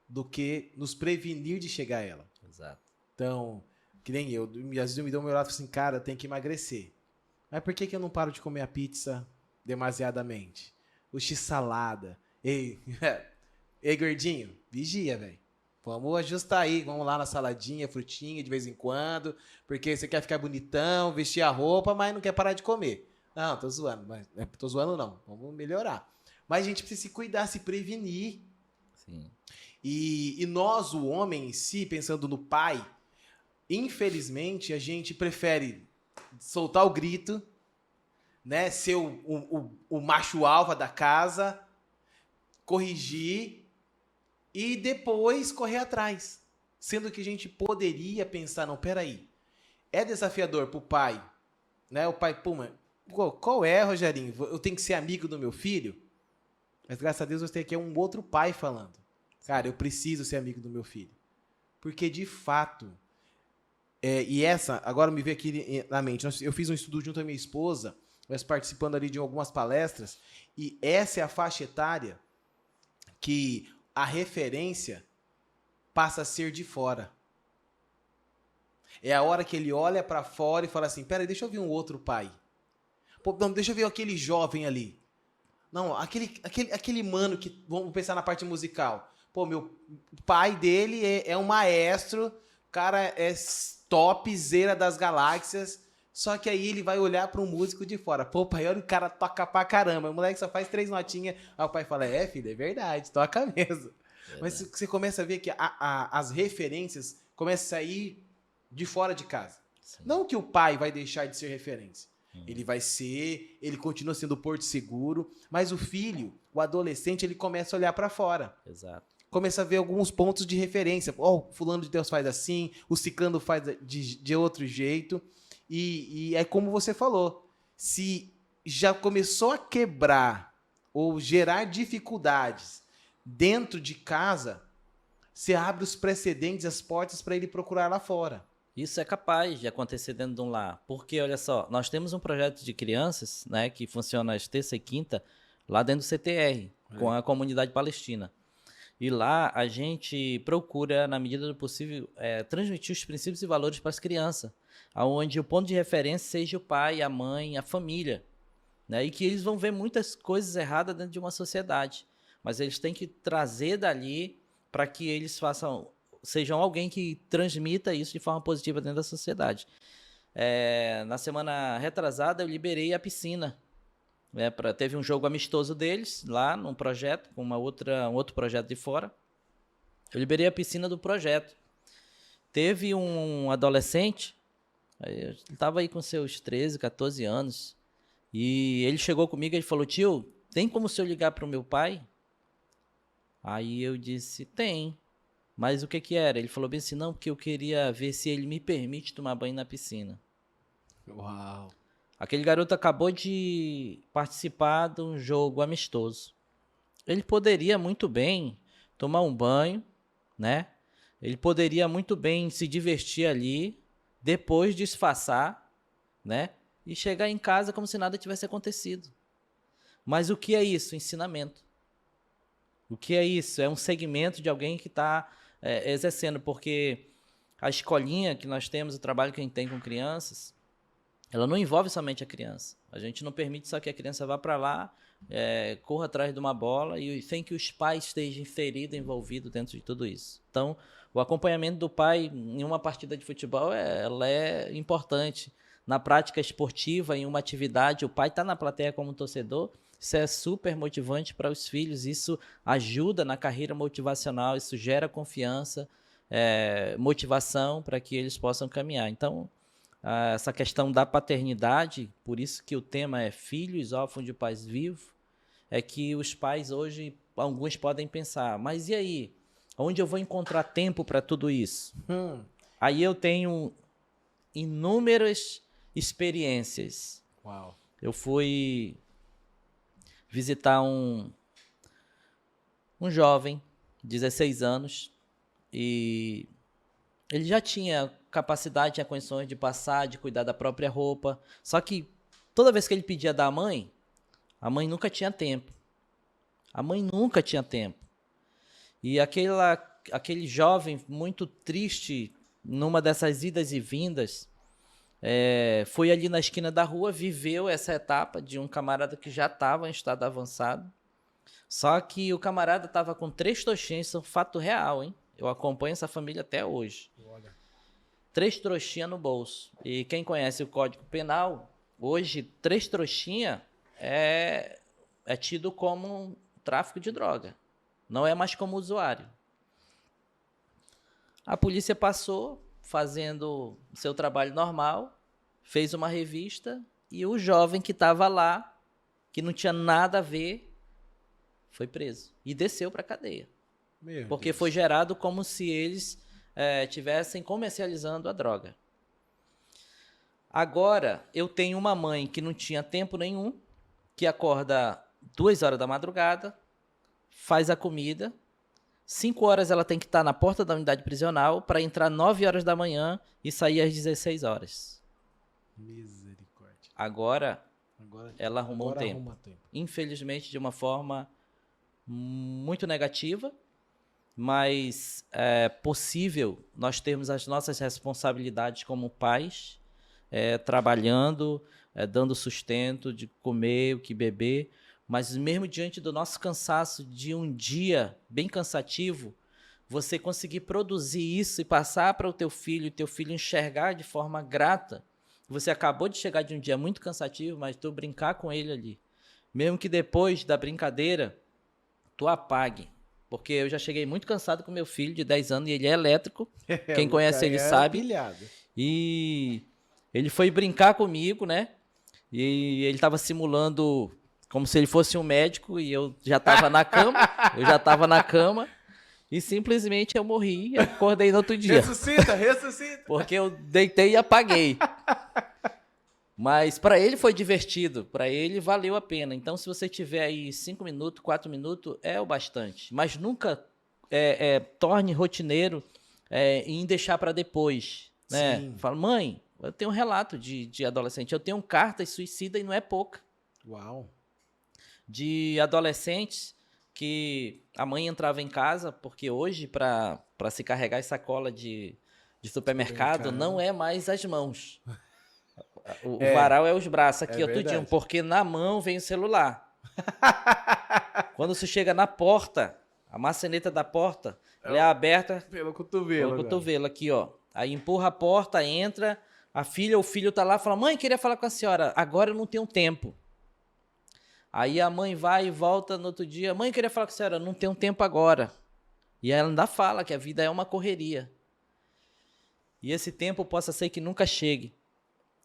do que nos prevenir de chegar a ela. Exato. Então, que nem eu, às vezes eu me dou meu lado e falo assim, cara, tem que emagrecer. Mas por que eu não paro de comer a pizza demasiadamente? O x-salada. Ei, ei, gordinho, vigia, velho. Vamos ajustar aí, vamos lá na saladinha, frutinha de vez em quando, porque você quer ficar bonitão, vestir a roupa, mas não quer parar de comer. Não, tô zoando, tô zoando não, vamos melhorar. Mas a gente precisa se cuidar, se prevenir. Sim. E nós, o homem em si, pensando no pai, infelizmente a gente prefere soltar o grito, né, ser o macho alfa da casa, corrigir e depois correr atrás. Sendo que a gente poderia pensar, não, peraí, é desafiador pro pai, né? O pai, pô, mas qual é, Rogerinho? Eu tenho que ser amigo do meu filho? Mas graças a Deus você tem aqui um outro pai falando. Cara, eu preciso ser amigo do meu filho. Porque de fato, agora me veio aqui na mente, eu fiz um estudo junto à minha esposa, nós participando ali de algumas palestras, e essa é a faixa etária que a referência passa a ser de fora. É a hora que ele olha para fora e fala assim, peraí, deixa eu ver um outro pai. Pô, não, deixa eu ver aquele jovem ali. Não, aquele mano que, vamos pensar na parte musical. Pô, meu pai dele é um maestro, o cara é topzera das galáxias, só que aí ele vai olhar para um músico de fora. Pô, pai, olha o cara toca pra caramba, o moleque só faz 3 notinhas. Aí o pai fala, filho, é verdade, toca mesmo. Mas você começa a ver que as referências começam a sair de fora de casa. Sim. Não que o pai vai deixar de ser referência. Ele continua sendo Porto Seguro, mas o filho, o adolescente, ele começa a olhar para fora. Exato. Começa a ver alguns pontos de referência. O fulano de Deus faz assim, o ciclano faz de outro jeito. E é como você falou, se já começou a quebrar ou gerar dificuldades dentro de casa, você abre os precedentes, as portas para ele procurar lá fora. Isso é capaz de acontecer dentro de um lar, porque olha só, nós temos um projeto de crianças, né, que funciona às terça e quinta, lá dentro do CTR, com a comunidade palestina. E lá a gente procura, na medida do possível, transmitir os princípios e valores para as crianças, onde o ponto de referência seja o pai, a mãe, a família, né, e que eles vão ver muitas coisas erradas dentro de uma sociedade, mas eles têm que trazer dali para que eles sejam alguém que transmita isso de forma positiva dentro da sociedade. Na semana retrasada, eu liberei a piscina. Teve um jogo amistoso deles, lá num projeto, com um outro projeto de fora. Eu liberei a piscina do projeto. Teve um adolescente, ele estava aí com seus 13, 14 anos, e ele chegou comigo e falou, tio, tem como se eu ligar para o meu pai? Aí eu disse, tem. Mas o que era? Ele falou bem assim, não, porque eu queria ver se ele me permite tomar banho na piscina. Uau! Aquele garoto acabou de participar de um jogo amistoso. Ele poderia muito bem tomar um banho, né? Ele poderia muito bem se divertir ali, depois disfarçar, né? E chegar em casa como se nada tivesse acontecido. Mas o que é isso? Ensinamento. O que é isso? É um segmento de alguém que está exercendo, porque a escolinha que nós temos, o trabalho que a gente tem com crianças, ela não envolve somente a criança. A gente não permite só que a criança vá para lá, corra atrás de uma bola e sem que os pais estejam inseridos, envolvidos dentro de tudo isso. Então, o acompanhamento do pai em uma partida de futebol ela é importante. Na prática esportiva, em uma atividade, o pai está na plateia como torcedor. Isso é super motivante para os filhos, isso ajuda na carreira motivacional, isso gera confiança, motivação para que eles possam caminhar. Então, essa questão da paternidade, por isso que o tema é filhos órfãos de pais vivos, é que os pais hoje, alguns podem pensar, mas e aí? Onde eu vou encontrar tempo para tudo isso? Aí eu tenho inúmeras experiências. Uau. Eu fui visitar um jovem, 16 anos, e ele já tinha capacidade, tinha condições de passar, de cuidar da própria roupa. Só que toda vez que ele pedia da mãe, a mãe nunca tinha tempo. A mãe nunca tinha tempo. E aquele jovem muito triste, numa dessas idas e vindas, foi ali na esquina da rua, viveu essa etapa de um camarada que já estava em estado avançado. Só que o camarada estava com 3 trouxinhas, isso é um fato real, hein? Eu acompanho essa família até hoje. 3 trouxinhas no bolso. E quem conhece o Código Penal, hoje 3 trouxinhas é tido como um tráfico de droga. Não é mais como usuário. A polícia passou fazendo seu trabalho normal, fez uma revista e o jovem que estava lá, que não tinha nada a ver, foi preso e desceu para a cadeia. Porque foi gerado como se eles estivessem comercializando a droga. Agora, eu tenho uma mãe que não tinha tempo nenhum, que acorda 2 horas da madrugada, faz a comida, 5 horas ela tem que estar na porta da unidade prisional para entrar 9 horas da manhã e sair às 16 horas. Misericórdia. Agora ela arrumou um tempo. Arruma tempo. Infelizmente, de uma forma muito negativa, mas é possível nós termos as nossas responsabilidades como pais, trabalhando, dando sustento, de comer, o que beber, mas mesmo diante do nosso cansaço de um dia bem cansativo, você conseguir produzir isso e passar para o teu filho enxergar de forma grata. Você acabou de chegar de um dia muito cansativo, mas tu brincar com ele ali. Mesmo que depois da brincadeira, tu apague. Porque eu já cheguei muito cansado com meu filho de 10 anos e ele é elétrico. Quem conhece ele sabe. Pilhado. E ele foi brincar comigo, né? E ele estava simulando como se ele fosse um médico e eu já estava na cama. E simplesmente eu morri e acordei no outro dia. Ressuscita. Porque eu deitei e apaguei. Mas para ele foi divertido, para ele valeu a pena. Então, se você tiver aí 5 minutos, 4 minutos, é o bastante. Mas nunca torne rotineiro em deixar para depois. Né? Fala, mãe, eu tenho um relato de adolescente. Eu tenho cartas suicida e não é pouca. Uau. De adolescentes que a mãe entrava em casa, porque hoje, para se carregar essa sacola de supermercado, não é mais as mãos. O varal é os braços aqui, tudinho, porque na mão vem o celular. Quando você chega na porta, a maçaneta da porta, ela é aberta pelo cotovelo aqui, ó. Aí empurra a porta, entra, a filha ou o filho tá lá, fala, mãe, queria falar com a senhora, agora eu não tenho tempo. Aí a mãe vai e volta no outro dia, mãe, queria falar com a senhora, não tenho tempo agora. E ela ainda fala que a vida é uma correria. E esse tempo possa ser que nunca chegue.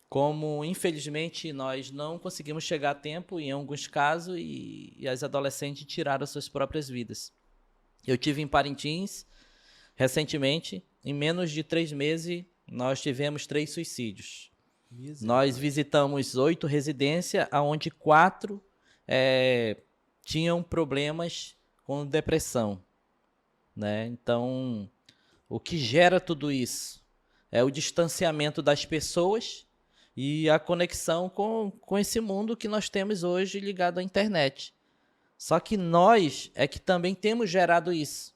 Como, infelizmente, nós não conseguimos chegar a tempo, em alguns casos, e as adolescentes tiraram suas próprias vidas. Eu tive em Parintins, recentemente, em menos de 3 meses, nós tivemos 3 suicídios. Nós visitamos 8 residências, onde 4 tinham problemas com depressão. Né? Então, o que gera tudo isso é o distanciamento das pessoas e a conexão com esse mundo que nós temos hoje ligado à internet. Só que nós é que também temos gerado isso.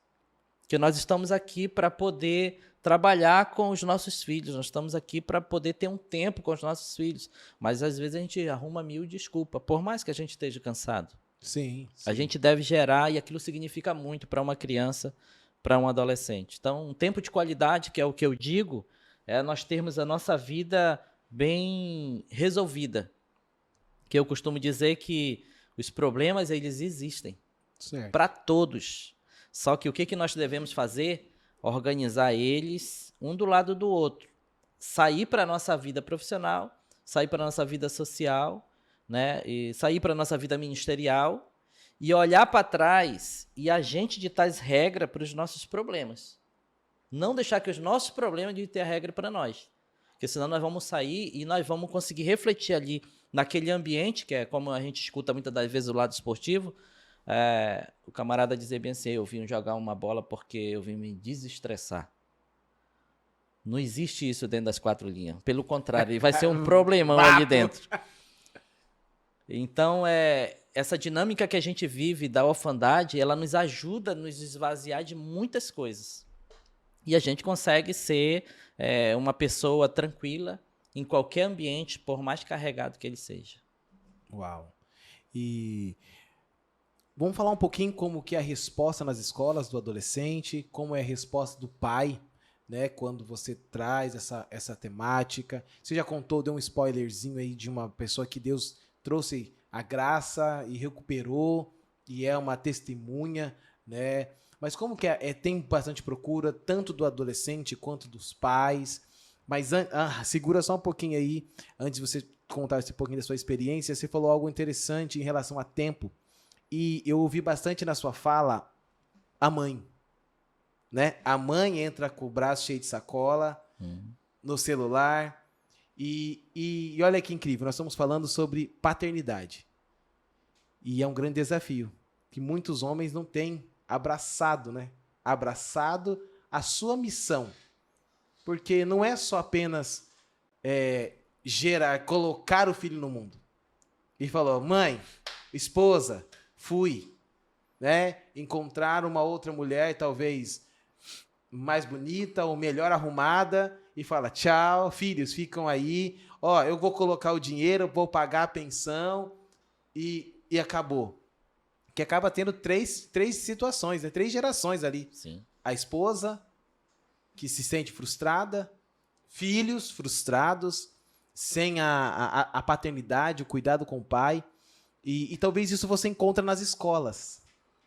Que nós estamos aqui para poder trabalhar com os nossos filhos, nós estamos aqui para poder ter um tempo com os nossos filhos. Mas às vezes a gente arruma 1000 desculpas, por mais que a gente esteja cansado. Sim. A gente deve gerar, e aquilo significa muito para uma criança, para um adolescente. Então, um tempo de qualidade, que é o que eu digo, é nós termos a nossa vida bem resolvida. Que eu costumo dizer que os problemas, eles existem para todos. Só que o que nós devemos fazer? Organizar eles um do lado do outro. sair para a nossa vida profissional, sair para a nossa vida social, né? E sair para a nossa vida ministerial e olhar para trás e a gente ditar as regras para os nossos problemas. Não deixar que os nossos problemas ditem a regra para nós. Porque senão nós vamos sair e nós vamos conseguir refletir ali naquele ambiente, que é como a gente escuta muitas das vezes do lado esportivo, o camarada dizer bem assim, eu vim jogar uma bola porque eu vim me desestressar. Não existe isso dentro das 4 linhas. Pelo contrário, vai ser um problemão ali dentro. Então, essa dinâmica que a gente vive da orfandade, ela nos ajuda a nos esvaziar de muitas coisas. E a gente consegue ser uma pessoa tranquila em qualquer ambiente, por mais carregado que ele seja. Uau! E vamos falar um pouquinho como que é a resposta nas escolas do adolescente, como é a resposta do pai, né, quando você traz essa temática. Você já contou, deu um spoilerzinho aí de uma pessoa que Deus trouxe a graça e recuperou, e é uma testemunha, né? Mas como que tem bastante procura, tanto do adolescente quanto dos pais. Mas segura só um pouquinho aí, antes de você contar um pouquinho da sua experiência. Você falou algo interessante em relação a tempo. E eu ouvi bastante na sua fala a mãe. Né? A mãe entra com o braço cheio de sacola, no celular. E olha que incrível, nós estamos falando sobre paternidade. E é um grande desafio, que muitos homens não têm abraçado, né? Abraçado a sua missão. Porque não é só apenas colocar o filho no mundo. E falou, mãe, esposa, fui, né? Encontrar uma outra mulher, talvez mais bonita ou melhor arrumada, e fala, tchau, filhos, ficam aí, eu vou colocar o dinheiro, vou pagar a pensão, e acabou. Que acaba tendo três situações, né? 3 gerações ali. Sim. A esposa, que se sente frustrada, filhos frustrados, sem a paternidade, o cuidado com o pai, e talvez isso você encontra nas escolas.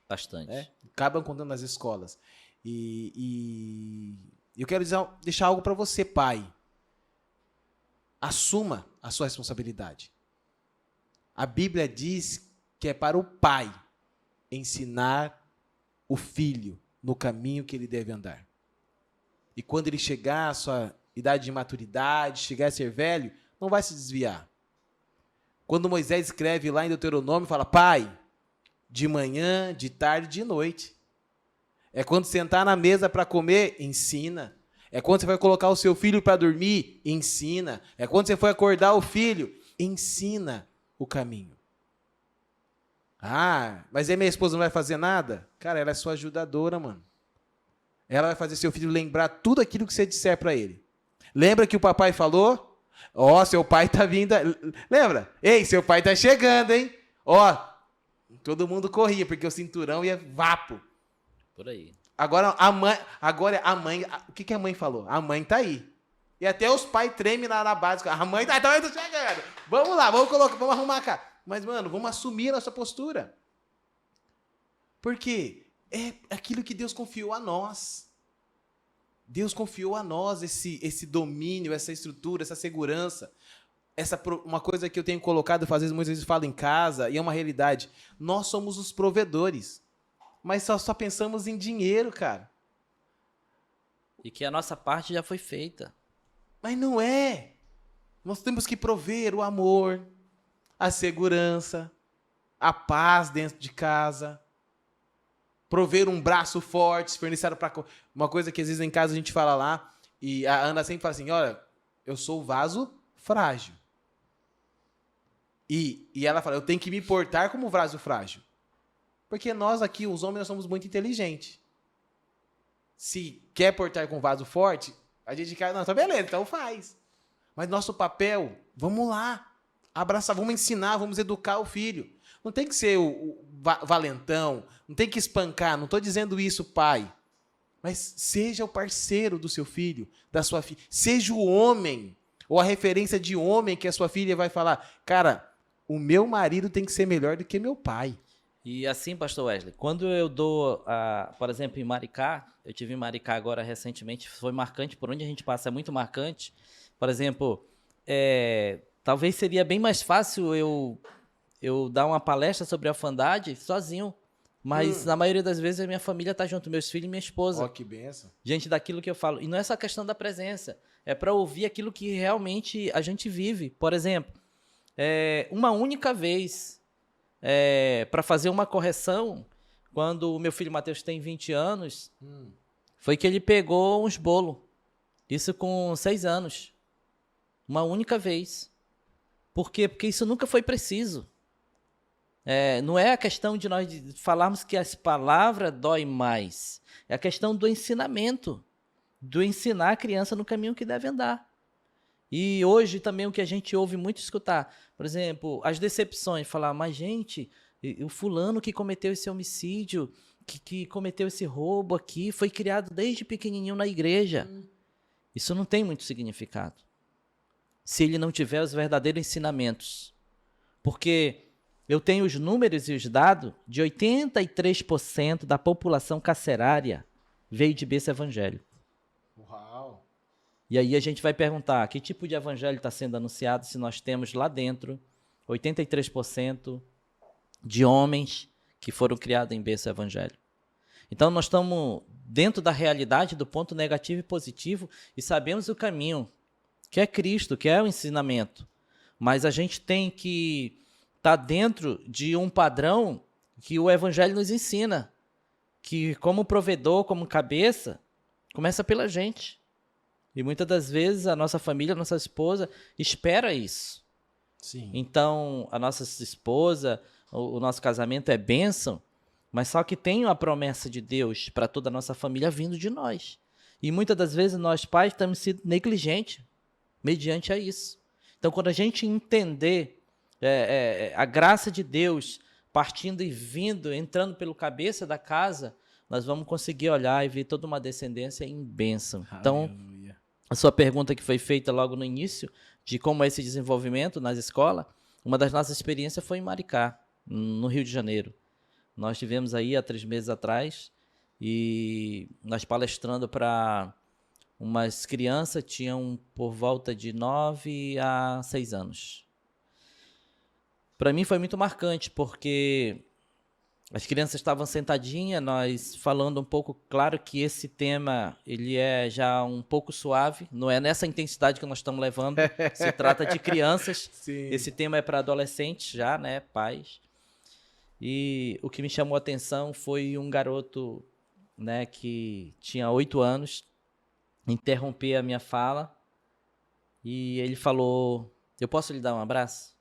Bastante. Acaba encontrando nas escolas. E eu quero deixar algo para você, pai. Assuma a sua responsabilidade. A Bíblia diz que é para o pai ensinar o filho no caminho que ele deve andar. E quando ele chegar à sua idade de maturidade, chegar a ser velho, não vai se desviar. Quando Moisés escreve lá em Deuteronômio, fala, pai, de manhã, de tarde, de noite. É quando sentar na mesa para comer, ensina. É quando você vai colocar o seu filho para dormir, ensina. É quando você for acordar o filho, ensina o caminho. Mas aí minha esposa não vai fazer nada? Cara, ela é sua ajudadora, mano. Ela vai fazer seu filho lembrar tudo aquilo que você disser para ele. Lembra que o papai falou? Seu pai tá vindo. Lembra? Ei, seu pai tá chegando, hein? Todo mundo corria, porque o cinturão ia vapo. Por aí. Agora a mãe, o que a mãe falou? A mãe tá aí. E até os pais tremem lá na base. A mãe tá chegando. Vamos lá, vamos arrumar a casa. Mas, mano, vamos assumir a nossa postura. Porque é aquilo que Deus confiou a nós. Deus confiou a nós esse domínio, essa estrutura, essa segurança. Uma coisa que eu tenho colocado, muitas vezes falo em casa, e é uma realidade. Nós somos os provedores. Mas só pensamos em dinheiro, cara. E que a nossa parte já foi feita. Mas não é. Nós temos que prover o amor, a segurança, a paz dentro de casa. Prover um braço forte, se for necessário para... Uma coisa que às vezes em casa a gente fala lá, e a Ana sempre fala assim, olha, eu sou o vaso frágil. E ela fala, eu tenho que me portar como vaso frágil. Porque nós aqui, os homens, nós somos muito inteligentes. Se quer portar com vaso forte, a gente quer, não, tá beleza, então faz. Mas nosso papel, vamos lá, abraçar, vamos ensinar, vamos educar o filho. Não tem que ser o valentão, não tem que espancar, não estou dizendo isso, pai. Mas seja o parceiro do seu filho, da sua filha. Seja o homem, ou a referência de homem que a sua filha vai falar, cara, o meu marido tem que ser melhor do que meu pai. E assim, pastor Wesley, quando eu dou, por exemplo, eu tive em Maricá agora recentemente, foi marcante, por onde a gente passa é muito marcante, Por exemplo, talvez seria bem mais fácil eu dar uma palestra sobre a orfandade sozinho, mas na maioria das vezes a minha família está junto, meus filhos e minha esposa. Ó, que benção. Diante daquilo que eu falo. E não é só questão da presença, é para ouvir aquilo que realmente a gente vive. Por exemplo, uma única vez, para fazer uma correção, quando o meu filho Matheus tem 20 anos, foi que ele pegou uns bolos. Isso com 6 anos. Uma única vez. Por quê? Porque isso nunca foi preciso. Não é a questão de nós falarmos que as palavras dói mais. É a questão do ensinamento. Do ensinar a criança no caminho que deve andar. E hoje também o que a gente ouve muito escutar. Por exemplo, as decepções. Falar, mas gente, o fulano que cometeu esse homicídio, que cometeu esse roubo aqui, foi criado desde pequenininho na igreja. Isso não tem muito significado. Se ele não tiver os verdadeiros ensinamentos. Porque eu tenho os números e os dados de 83% da população carcerária veio de berço evangélico. Uau! E aí a gente vai perguntar, que tipo de evangelho está sendo anunciado se nós temos lá dentro 83% de homens que foram criados em berço evangélico. Então nós estamos dentro da realidade do ponto negativo e positivo e sabemos o caminho, que é Cristo, que é o ensinamento. Mas a gente tem que estar dentro de um padrão que o evangelho nos ensina, que como provedor, como cabeça, começa pela gente. E muitas das vezes a nossa família, a nossa esposa espera isso. Sim. Então a nossa esposa, o nosso casamento é bênção, mas só que tem a promessa de Deus para toda a nossa família vindo de nós. E muitas das vezes nós pais estamos sendo negligentes mediante a isso. Então quando a gente entender a graça de Deus partindo e vindo, entrando pelo cabeça da casa, nós vamos conseguir olhar e ver toda uma descendência em bênção. Então, a sua pergunta que foi feita logo no início, de como é esse desenvolvimento nas escolas, uma das nossas experiências foi em Maricá, no Rio de Janeiro. Nós tivemos aí há 3 meses atrás, e nós palestrando para umas crianças, tinham por volta de 9 a 6 anos. Para mim foi muito marcante, porque as crianças estavam sentadinhas, nós falando um pouco, claro que esse tema ele é já um pouco suave, não é nessa intensidade que nós estamos levando, se trata de crianças. Sim. Esse tema é para adolescentes já, né, pais. E o que me chamou a atenção foi um garoto, né, que tinha 8 anos, interromper a minha fala, e ele falou, eu posso lhe dar um abraço?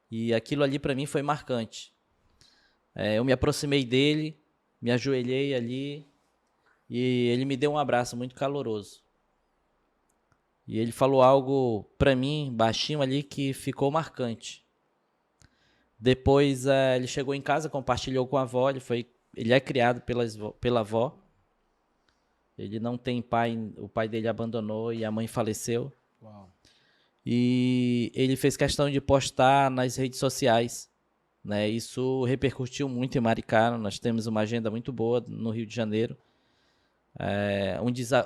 E aquilo ali para mim foi marcante. Eu me aproximei dele, me ajoelhei ali e ele me deu um abraço muito caloroso. E ele falou algo para mim, baixinho ali, que ficou marcante. Depois ele chegou em casa, compartilhou com a avó, ele é criado pela avó. Ele não tem pai, o pai dele abandonou e a mãe faleceu. Uau. E ele fez questão de postar nas redes sociais, né? Isso repercutiu muito em Maricá. Nós temos uma agenda muito boa no Rio de Janeiro.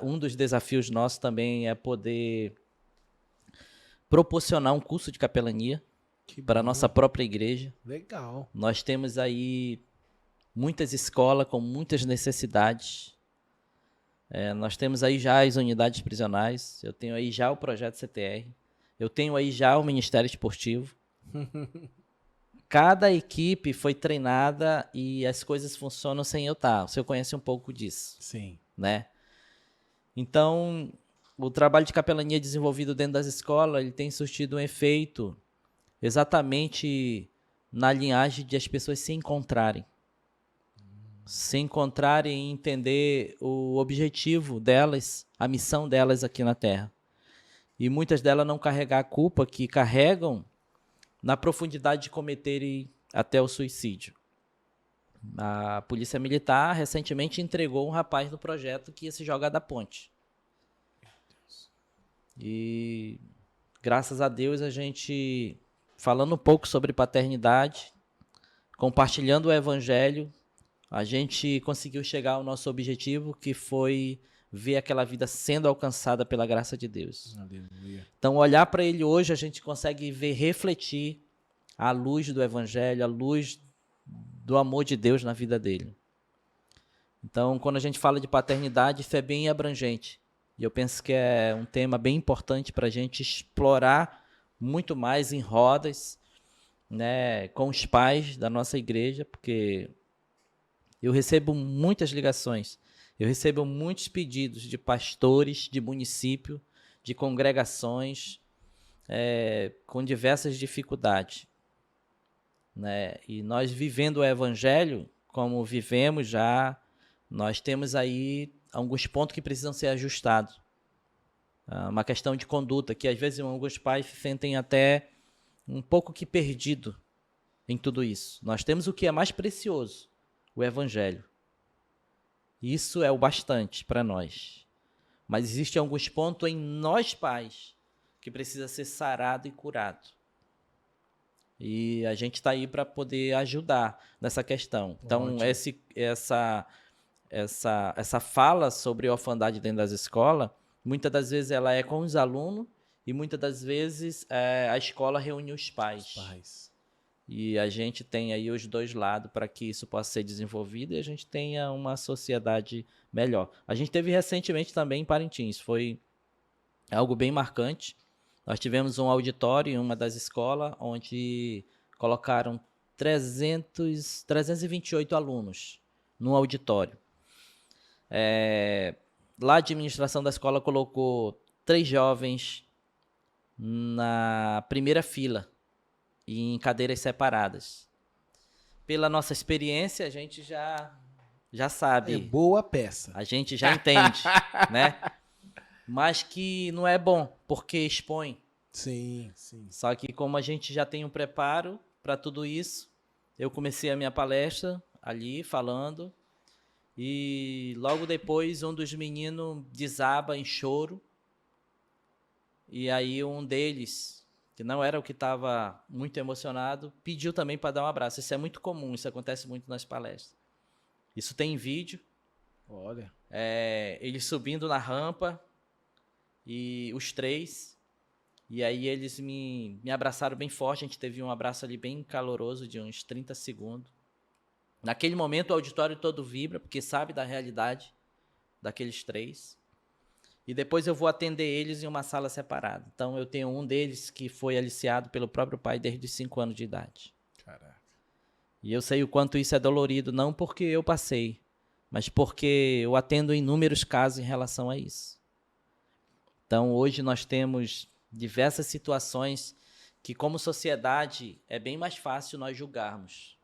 Um dos desafios nossos também é poder proporcionar um curso de capelania para a nossa própria igreja. Legal. Nós temos aí muitas escolas com muitas necessidades. Nós temos aí já as unidades prisionais. Eu tenho aí já o projeto CTR. Eu tenho aí já o Ministério Esportivo. Cada equipe foi treinada e as coisas funcionam sem eu estar. O senhor conhece um pouco disso. Sim. Né? Então, o trabalho de capelania desenvolvido dentro das escolas, ele tem surtido um efeito exatamente na linhagem de as pessoas se encontrarem. Se encontrarem e entender o objetivo delas, a missão delas aqui na Terra. E muitas delas não carregar a culpa que carregam na profundidade de cometerem até o suicídio. A Polícia Militar recentemente entregou um rapaz no projeto que ia se jogar da ponte. E graças a Deus a gente, falando um pouco sobre paternidade, compartilhando o evangelho, a gente conseguiu chegar ao nosso objetivo, que foi ver aquela vida sendo alcançada pela graça de Deus. Aleluia. Então, olhar para ele hoje, a gente consegue ver, refletir a luz do Evangelho, a luz do amor de Deus na vida dele. Então, quando a gente fala de paternidade, isso é bem abrangente. E eu penso que é um tema bem importante para a gente explorar muito mais em rodas, né, com os pais da nossa igreja, porque eu recebo muitas ligações, eu recebo muitos pedidos de pastores de município, de congregações, com diversas dificuldades, né? E nós vivendo o evangelho, como vivemos já, nós temos aí alguns pontos que precisam ser ajustados. Uma questão de conduta, que às vezes alguns pais se sentem até um pouco que perdido em tudo isso. Nós temos o que é mais precioso, o evangelho. Isso é o bastante para nós. Mas existem alguns pontos em nós pais que precisa ser sarado e curado. E a gente está aí para poder ajudar nessa questão. Então, essa fala sobre orfandade dentro das escolas, muitas das vezes ela é com os alunos e muitas das vezes a escola reúne os pais. E a gente tem aí os dois lados para que isso possa ser desenvolvido e a gente tenha uma sociedade melhor. A gente teve recentemente também em Parintins, foi algo bem marcante. Nós tivemos um auditório em uma das escolas onde colocaram 328 alunos no auditório. Lá a administração da escola colocou 3 jovens na primeira fila, em cadeiras separadas. Pela nossa experiência, a gente já sabe. É boa peça. A gente já entende, né? Mas que não é bom, porque expõe. Sim, sim. Só que como a gente já tem um preparo para tudo isso, eu comecei a minha palestra ali falando e logo depois um dos meninos desaba em choro e aí um deles, que não era o que estava muito emocionado, pediu também para dar um abraço. Isso é muito comum, isso acontece muito nas palestras. Isso tem vídeo. Olha. Eles subindo na rampa e os 3, e aí eles me abraçaram bem forte, a gente teve um abraço ali bem caloroso de uns 30 segundos. Naquele momento o auditório todo vibra, porque sabe da realidade daqueles 3. E depois eu vou atender eles em uma sala separada. Então eu tenho um deles que foi aliciado pelo próprio pai desde os 5 anos de idade. Caraca. E eu sei o quanto isso é dolorido, não porque eu passei, mas porque eu atendo inúmeros casos em relação a isso. Então hoje nós temos diversas situações que como sociedade é bem mais fácil nós julgarmos.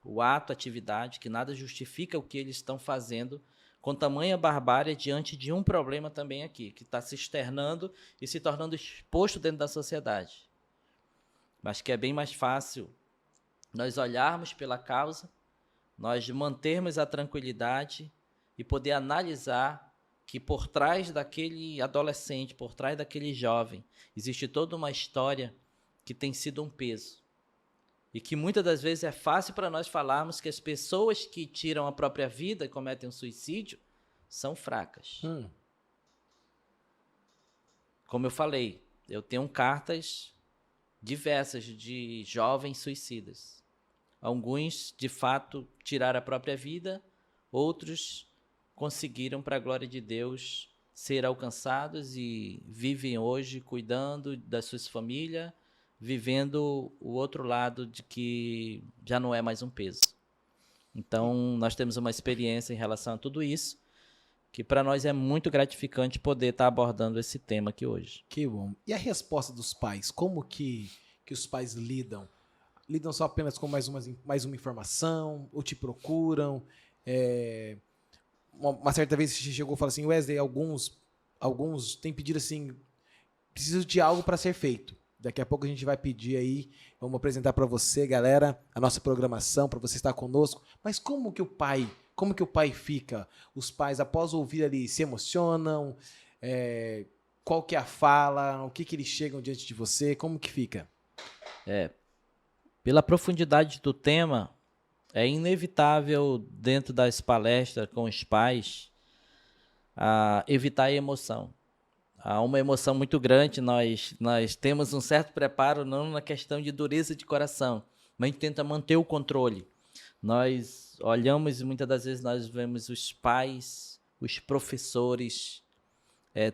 O ato, a atividade, que nada justifica o que eles estão fazendo, com tamanha barbárie diante de um problema também aqui, que está se externando e se tornando exposto dentro da sociedade. Mas que é bem mais fácil nós olharmos pela causa, nós mantermos a tranquilidade e poder analisar que por trás daquele adolescente, por trás daquele jovem, existe toda uma história que tem sido um peso. E que muitas das vezes é fácil para nós falarmos que as pessoas que tiram a própria vida e cometem um suicídio são fracas. Como eu falei, eu tenho cartas diversas de jovens suicidas. Alguns, de fato, tiraram a própria vida, outros conseguiram, para a glória de Deus, ser alcançados e vivem hoje cuidando das suas famílias, vivendo o outro lado de que já não é mais um peso. Então, nós temos uma experiência em relação a tudo isso, que para nós é muito gratificante poder estar abordando esse tema aqui hoje. Que bom. E a resposta dos pais? Como que os pais lidam? Lidam só apenas com mais uma informação? Ou te procuram? Uma certa vez você chegou e falou assim, Wesley, alguns têm pedido assim, preciso de algo para ser feito. Daqui a pouco a gente vai pedir aí, vamos apresentar para você, galera, a nossa programação, para você estar conosco. Mas como que o pai fica? Os pais, após ouvir ali, se emocionam? Qual que é a fala? O que eles chegam diante de você? Como que fica? Pela profundidade do tema, é inevitável dentro das palestras com os pais a evitar a emoção. Há uma emoção muito grande, nós temos um certo preparo, não na questão de dureza de coração, mas a gente tenta manter o controle. Nós olhamos e muitas das vezes nós vemos os pais, os professores,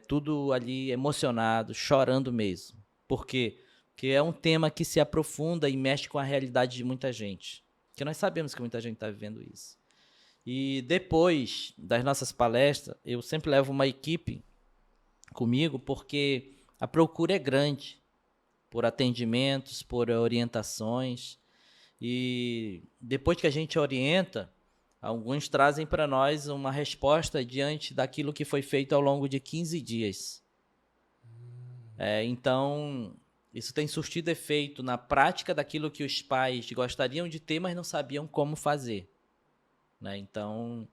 tudo ali emocionado, chorando mesmo. Por quê? Porque é um tema que se aprofunda e mexe com a realidade de muita gente. Porque nós sabemos que muita gente está vivendo isso. E depois das nossas palestras, eu sempre levo uma equipe comigo, porque a procura é grande por atendimentos, por orientações. E depois que a gente orienta, alguns trazem para nós uma resposta diante daquilo que foi feito ao longo de 15 dias. Então, isso tem surtido efeito na prática daquilo que os pais gostariam de ter, mas não sabiam como fazer. Né? Então,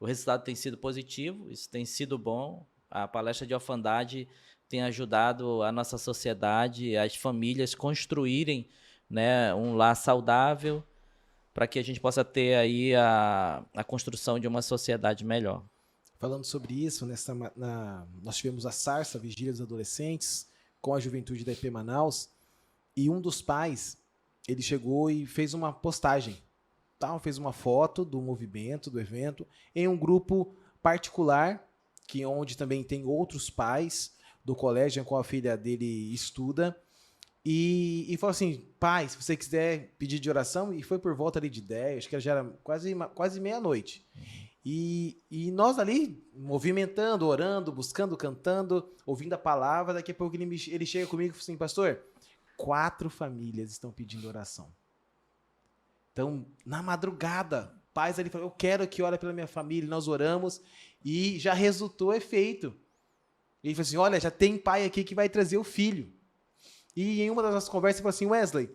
o resultado tem sido positivo, isso tem sido bom. A palestra de orfandade tem ajudado a nossa sociedade, as famílias construírem, né, um lar saudável, para que a gente possa ter aí a construção de uma sociedade melhor. Falando sobre isso, nós tivemos a Sarça, Vigília dos Adolescentes, com a juventude da IP Manaus, e um dos pais, ele chegou e fez uma postagem, fez uma foto do movimento, do evento, em um grupo particular, onde também tem outros pais do colégio com a filha dele estuda, e falou assim: pai, se você quiser pedir de oração, e foi por volta ali de 10, acho que já era quase meia-noite. E nós ali, movimentando, orando, buscando, cantando, ouvindo a palavra, daqui a pouco ele chega comigo e fala assim: pastor, 4 famílias estão pedindo oração. Então, na madrugada, pais ali falaram: eu quero que ore pela minha família, nós oramos, e já resultou efeito. Ele falou assim: olha, já tem pai aqui que vai trazer o filho. E em uma das nossas conversas, ele falou assim: Wesley,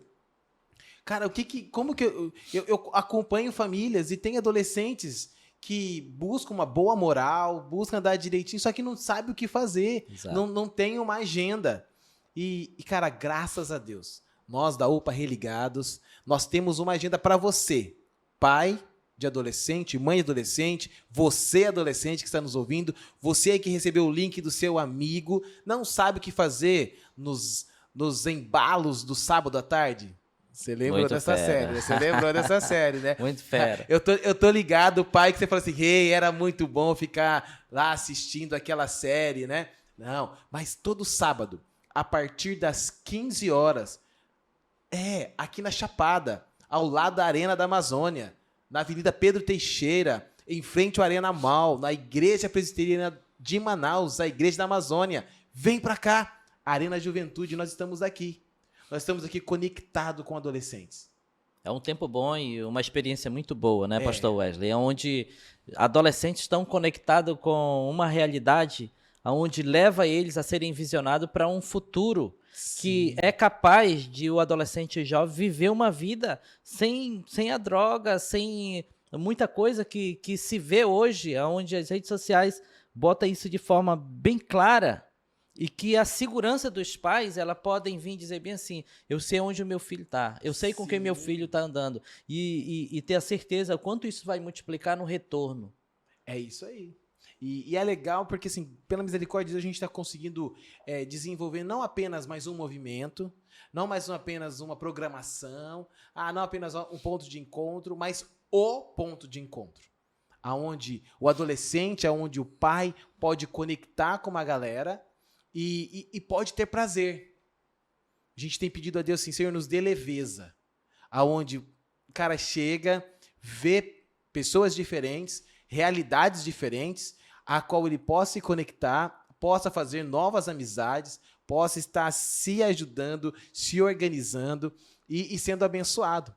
cara, como que eu acompanho famílias e tem adolescentes que buscam uma boa moral, buscam andar direitinho, só que não sabe o que fazer, não tem uma agenda. E, cara, graças a Deus, nós da UPA Religados, nós temos uma agenda para você, pai de adolescente, mãe de adolescente, você adolescente que está nos ouvindo, você que recebeu o link do seu amigo, não sabe o que fazer nos embalos do sábado à tarde. Você lembrou dessa série? Você lembrou dessa série, né? Muito fera. Eu tô ligado, pai, que você fala assim: era muito bom ficar lá assistindo aquela série, né? Não, mas todo sábado, a partir das 15 horas, aqui na Chapada, ao lado da Arena da Amazônia, na Avenida Pedro Teixeira, em frente ao Arena Mall, na Igreja Presbiteriana de Manaus, a Igreja da Amazônia. Vem pra cá, Arena Juventude, nós estamos aqui. Nós estamos aqui conectados com adolescentes. É um tempo bom e uma experiência muito boa, né, pastor Wesley? Onde adolescentes estão conectados com uma realidade onde leva eles a serem visionados para um futuro. Sim. Que é capaz de o adolescente jovem viver uma vida sem a droga, sem muita coisa que se vê hoje, onde as redes sociais botam isso de forma bem clara. E que a segurança dos pais, ela podem vir dizer bem assim: eu sei onde o meu filho está, eu sei com quem meu filho está andando, e ter a certeza o quanto isso vai multiplicar no retorno. É isso aí. E é legal porque, assim, pela misericórdia de Deus, a gente está conseguindo desenvolver não apenas mais um movimento, não mais apenas uma programação, não apenas um ponto de encontro, mas o ponto de encontro. Aonde o adolescente, aonde o pai pode conectar com uma galera e pode ter prazer. A gente tem pedido a Deus assim: Senhor, nos dê leveza. Aonde o cara chega, vê pessoas diferentes, realidades diferentes, a qual ele possa se conectar, possa fazer novas amizades, possa estar se ajudando, se organizando e sendo abençoado.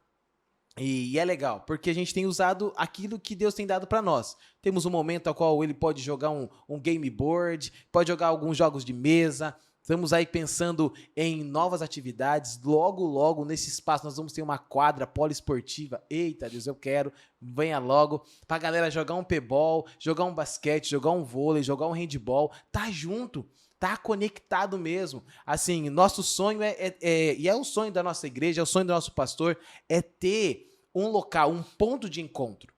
E é legal, porque a gente tem usado aquilo que Deus tem dado para nós. Temos um momento ao qual ele pode jogar um game board, pode jogar alguns jogos de mesa. Estamos aí pensando em novas atividades. Logo, logo, nesse espaço, nós vamos ter uma quadra poliesportiva. Eita, Deus, eu quero. Venha logo. Pra galera jogar um p-ball, jogar um basquete, jogar um vôlei, jogar um handball. Tá junto, tá conectado mesmo. Assim, nosso sonho e é o sonho da nossa igreja, é o sonho do nosso pastor, é ter um local, um ponto de encontro.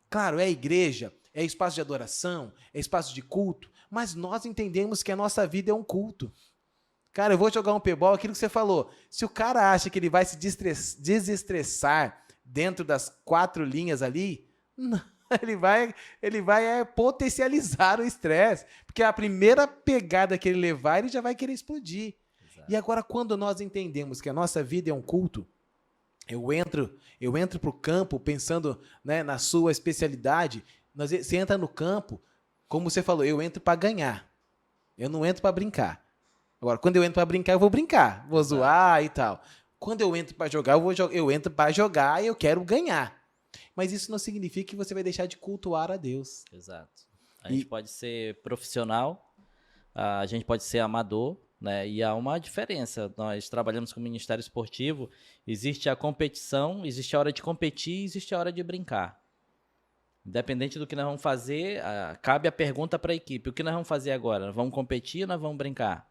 Claro, é a igreja, é espaço de adoração, é espaço de culto, mas nós entendemos que a nossa vida é um culto. Cara, eu vou jogar um p-ball, aquilo que você falou. Se o cara acha que ele vai se desestressar dentro das 4 linhas ali, não, ele vai potencializar o estresse. Porque a primeira pegada que ele levar, ele já vai querer explodir. Exato. E agora, quando nós entendemos que a nossa vida é um culto, eu entro para o campo pensando, né, na sua especialidade. Você entra no campo, como você falou, eu entro para ganhar. Eu não entro para brincar. Agora, quando eu entro para brincar, eu vou brincar. Vou zoar e tal. Quando eu entro para jogar, eu entro para jogar e eu quero ganhar. Mas isso não significa que você vai deixar de cultuar a Deus. Exato. A gente pode ser profissional, a gente pode ser amador, né? E há uma diferença. Nós trabalhamos com o Ministério Esportivo, existe a competição, existe a hora de competir, existe a hora de brincar. Independente do que nós vamos fazer, cabe a pergunta para a equipe. O que nós vamos fazer agora? Nós vamos competir ou nós vamos brincar?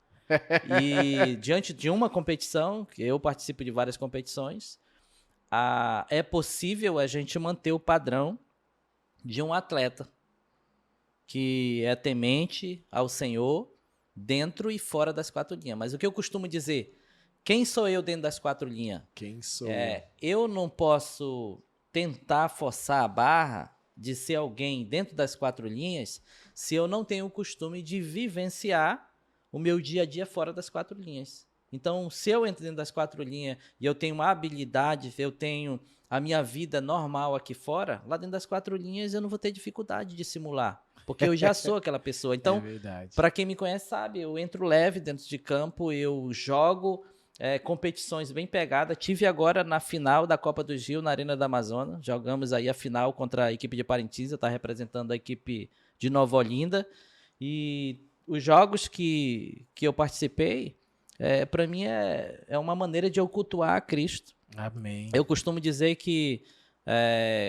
E diante de uma competição, que eu participo de várias competições, é possível a gente manter o padrão de um atleta que é temente ao Senhor dentro e fora das 4 linhas. Mas o que eu costumo dizer, quem sou eu dentro das 4 linhas? Quem sou eu? Eu não posso tentar forçar a barra de ser alguém dentro das 4 linhas se eu não tenho o costume de vivenciar o meu dia a dia fora das 4 linhas. Então, se eu entro dentro das 4 linhas e eu tenho uma habilidade, eu tenho a minha vida normal aqui fora, lá dentro das 4 linhas eu não vou ter dificuldade de simular, porque eu já sou aquela pessoa. Então, para quem me conhece sabe, eu entro leve dentro de campo, eu jogo competições bem pegadas. Tive agora na final da Copa do Gil, na Arena da Amazônia, jogamos aí a final contra a equipe de Parintins, eu estava representando a equipe de Nova Olinda, e os jogos que eu participei, para mim é uma maneira de eu cultuar a Cristo. Amém. Eu costumo dizer que,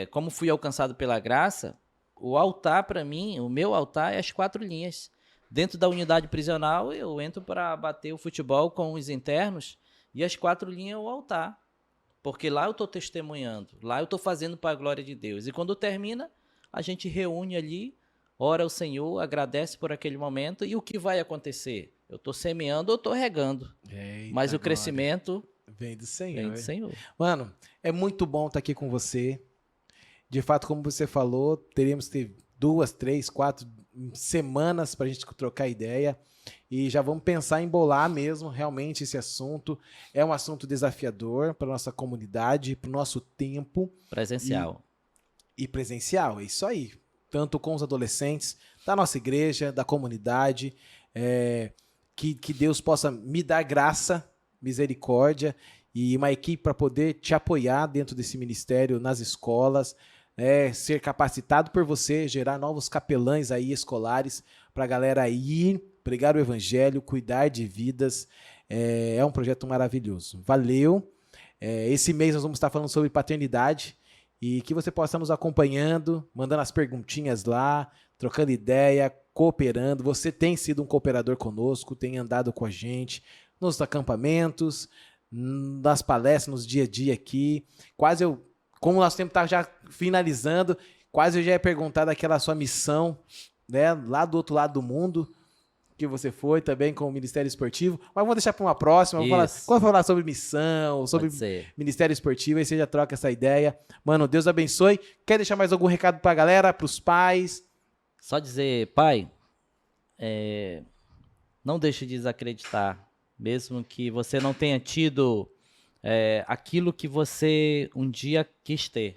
como fui alcançado pela graça, o altar para mim, o meu altar é as 4 linhas. Dentro da unidade prisional, eu entro para bater o futebol com os internos e as 4 linhas é o altar. Porque lá eu estou testemunhando, lá eu estou fazendo para a glória de Deus. E quando termina, a gente reúne ali, ora ao Senhor, agradece por aquele momento, e o que vai acontecer? Eu estou semeando ou estou regando. Eita, mas o crescimento vem do Senhor. Vem do Senhor. Mano, é muito bom estar aqui com você. De fato, como você falou, teríamos que ter 2, 3, 4 semanas para a gente trocar ideia. E já vamos pensar em bolar mesmo realmente esse assunto. É um assunto desafiador para a nossa comunidade, para o nosso tempo. Presencial. E presencial, é isso aí. Tanto com os adolescentes, da nossa igreja, da comunidade. Que Deus possa me dar graça, misericórdia e uma equipe para poder te apoiar dentro desse ministério nas escolas, ser capacitado por você, gerar novos capelães aí escolares para a galera ir pregar o evangelho, cuidar de vidas. É um projeto maravilhoso. Valeu! Esse mês nós vamos estar falando sobre paternidade e que você possa estar nos acompanhando, mandando as perguntinhas lá, trocando ideia, cooperando. Você tem sido um cooperador conosco, tem andado com a gente nos acampamentos, nas palestras, nos dia a dia aqui. Como o nosso tempo está já finalizando, quase eu já ia perguntar daquela sua missão, né, lá do outro lado do mundo, que você foi também com o Ministério Esportivo, mas vamos deixar para uma próxima. Vamos falar sobre missão, sobre Ministério Esportivo, aí você já troca essa ideia. Mano, Deus abençoe. Quer deixar mais algum recado para a galera, para os pais? Só dizer, pai, não deixe de desacreditar, mesmo que você não tenha tido aquilo que você um dia quis ter.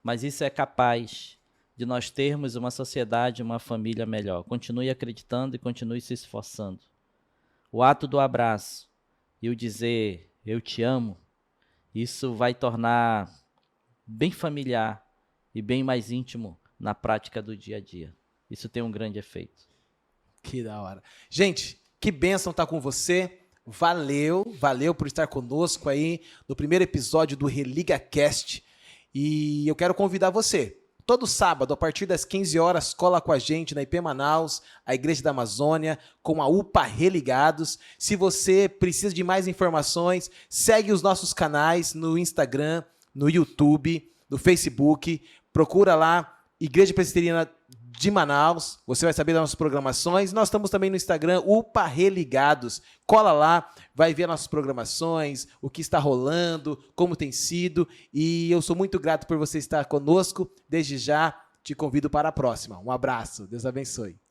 Mas isso é capaz de nós termos uma sociedade, uma família melhor. Continue acreditando e continue se esforçando. O ato do abraço e o dizer, eu te amo, isso vai tornar bem familiar e bem mais íntimo na prática do dia a dia. Isso tem um grande efeito. Que da hora. Gente, que bênção estar com você. Valeu por estar conosco aí no primeiro episódio do Religa Cast. E eu quero convidar você. Todo sábado, a partir das 15 horas, cola com a gente na IP Manaus, a Igreja da Amazônia, com a UPA Religados. Se você precisa de mais informações, segue os nossos canais no Instagram, no YouTube, no Facebook. Procura lá Igreja Presbiteriana de Manaus. Você vai saber das nossas programações. Nós estamos também no Instagram, UPA Religados. Cola lá, vai ver nossas programações, o que está rolando, como tem sido. E eu sou muito grato por você estar conosco. Desde já, te convido para a próxima. Um abraço. Deus abençoe.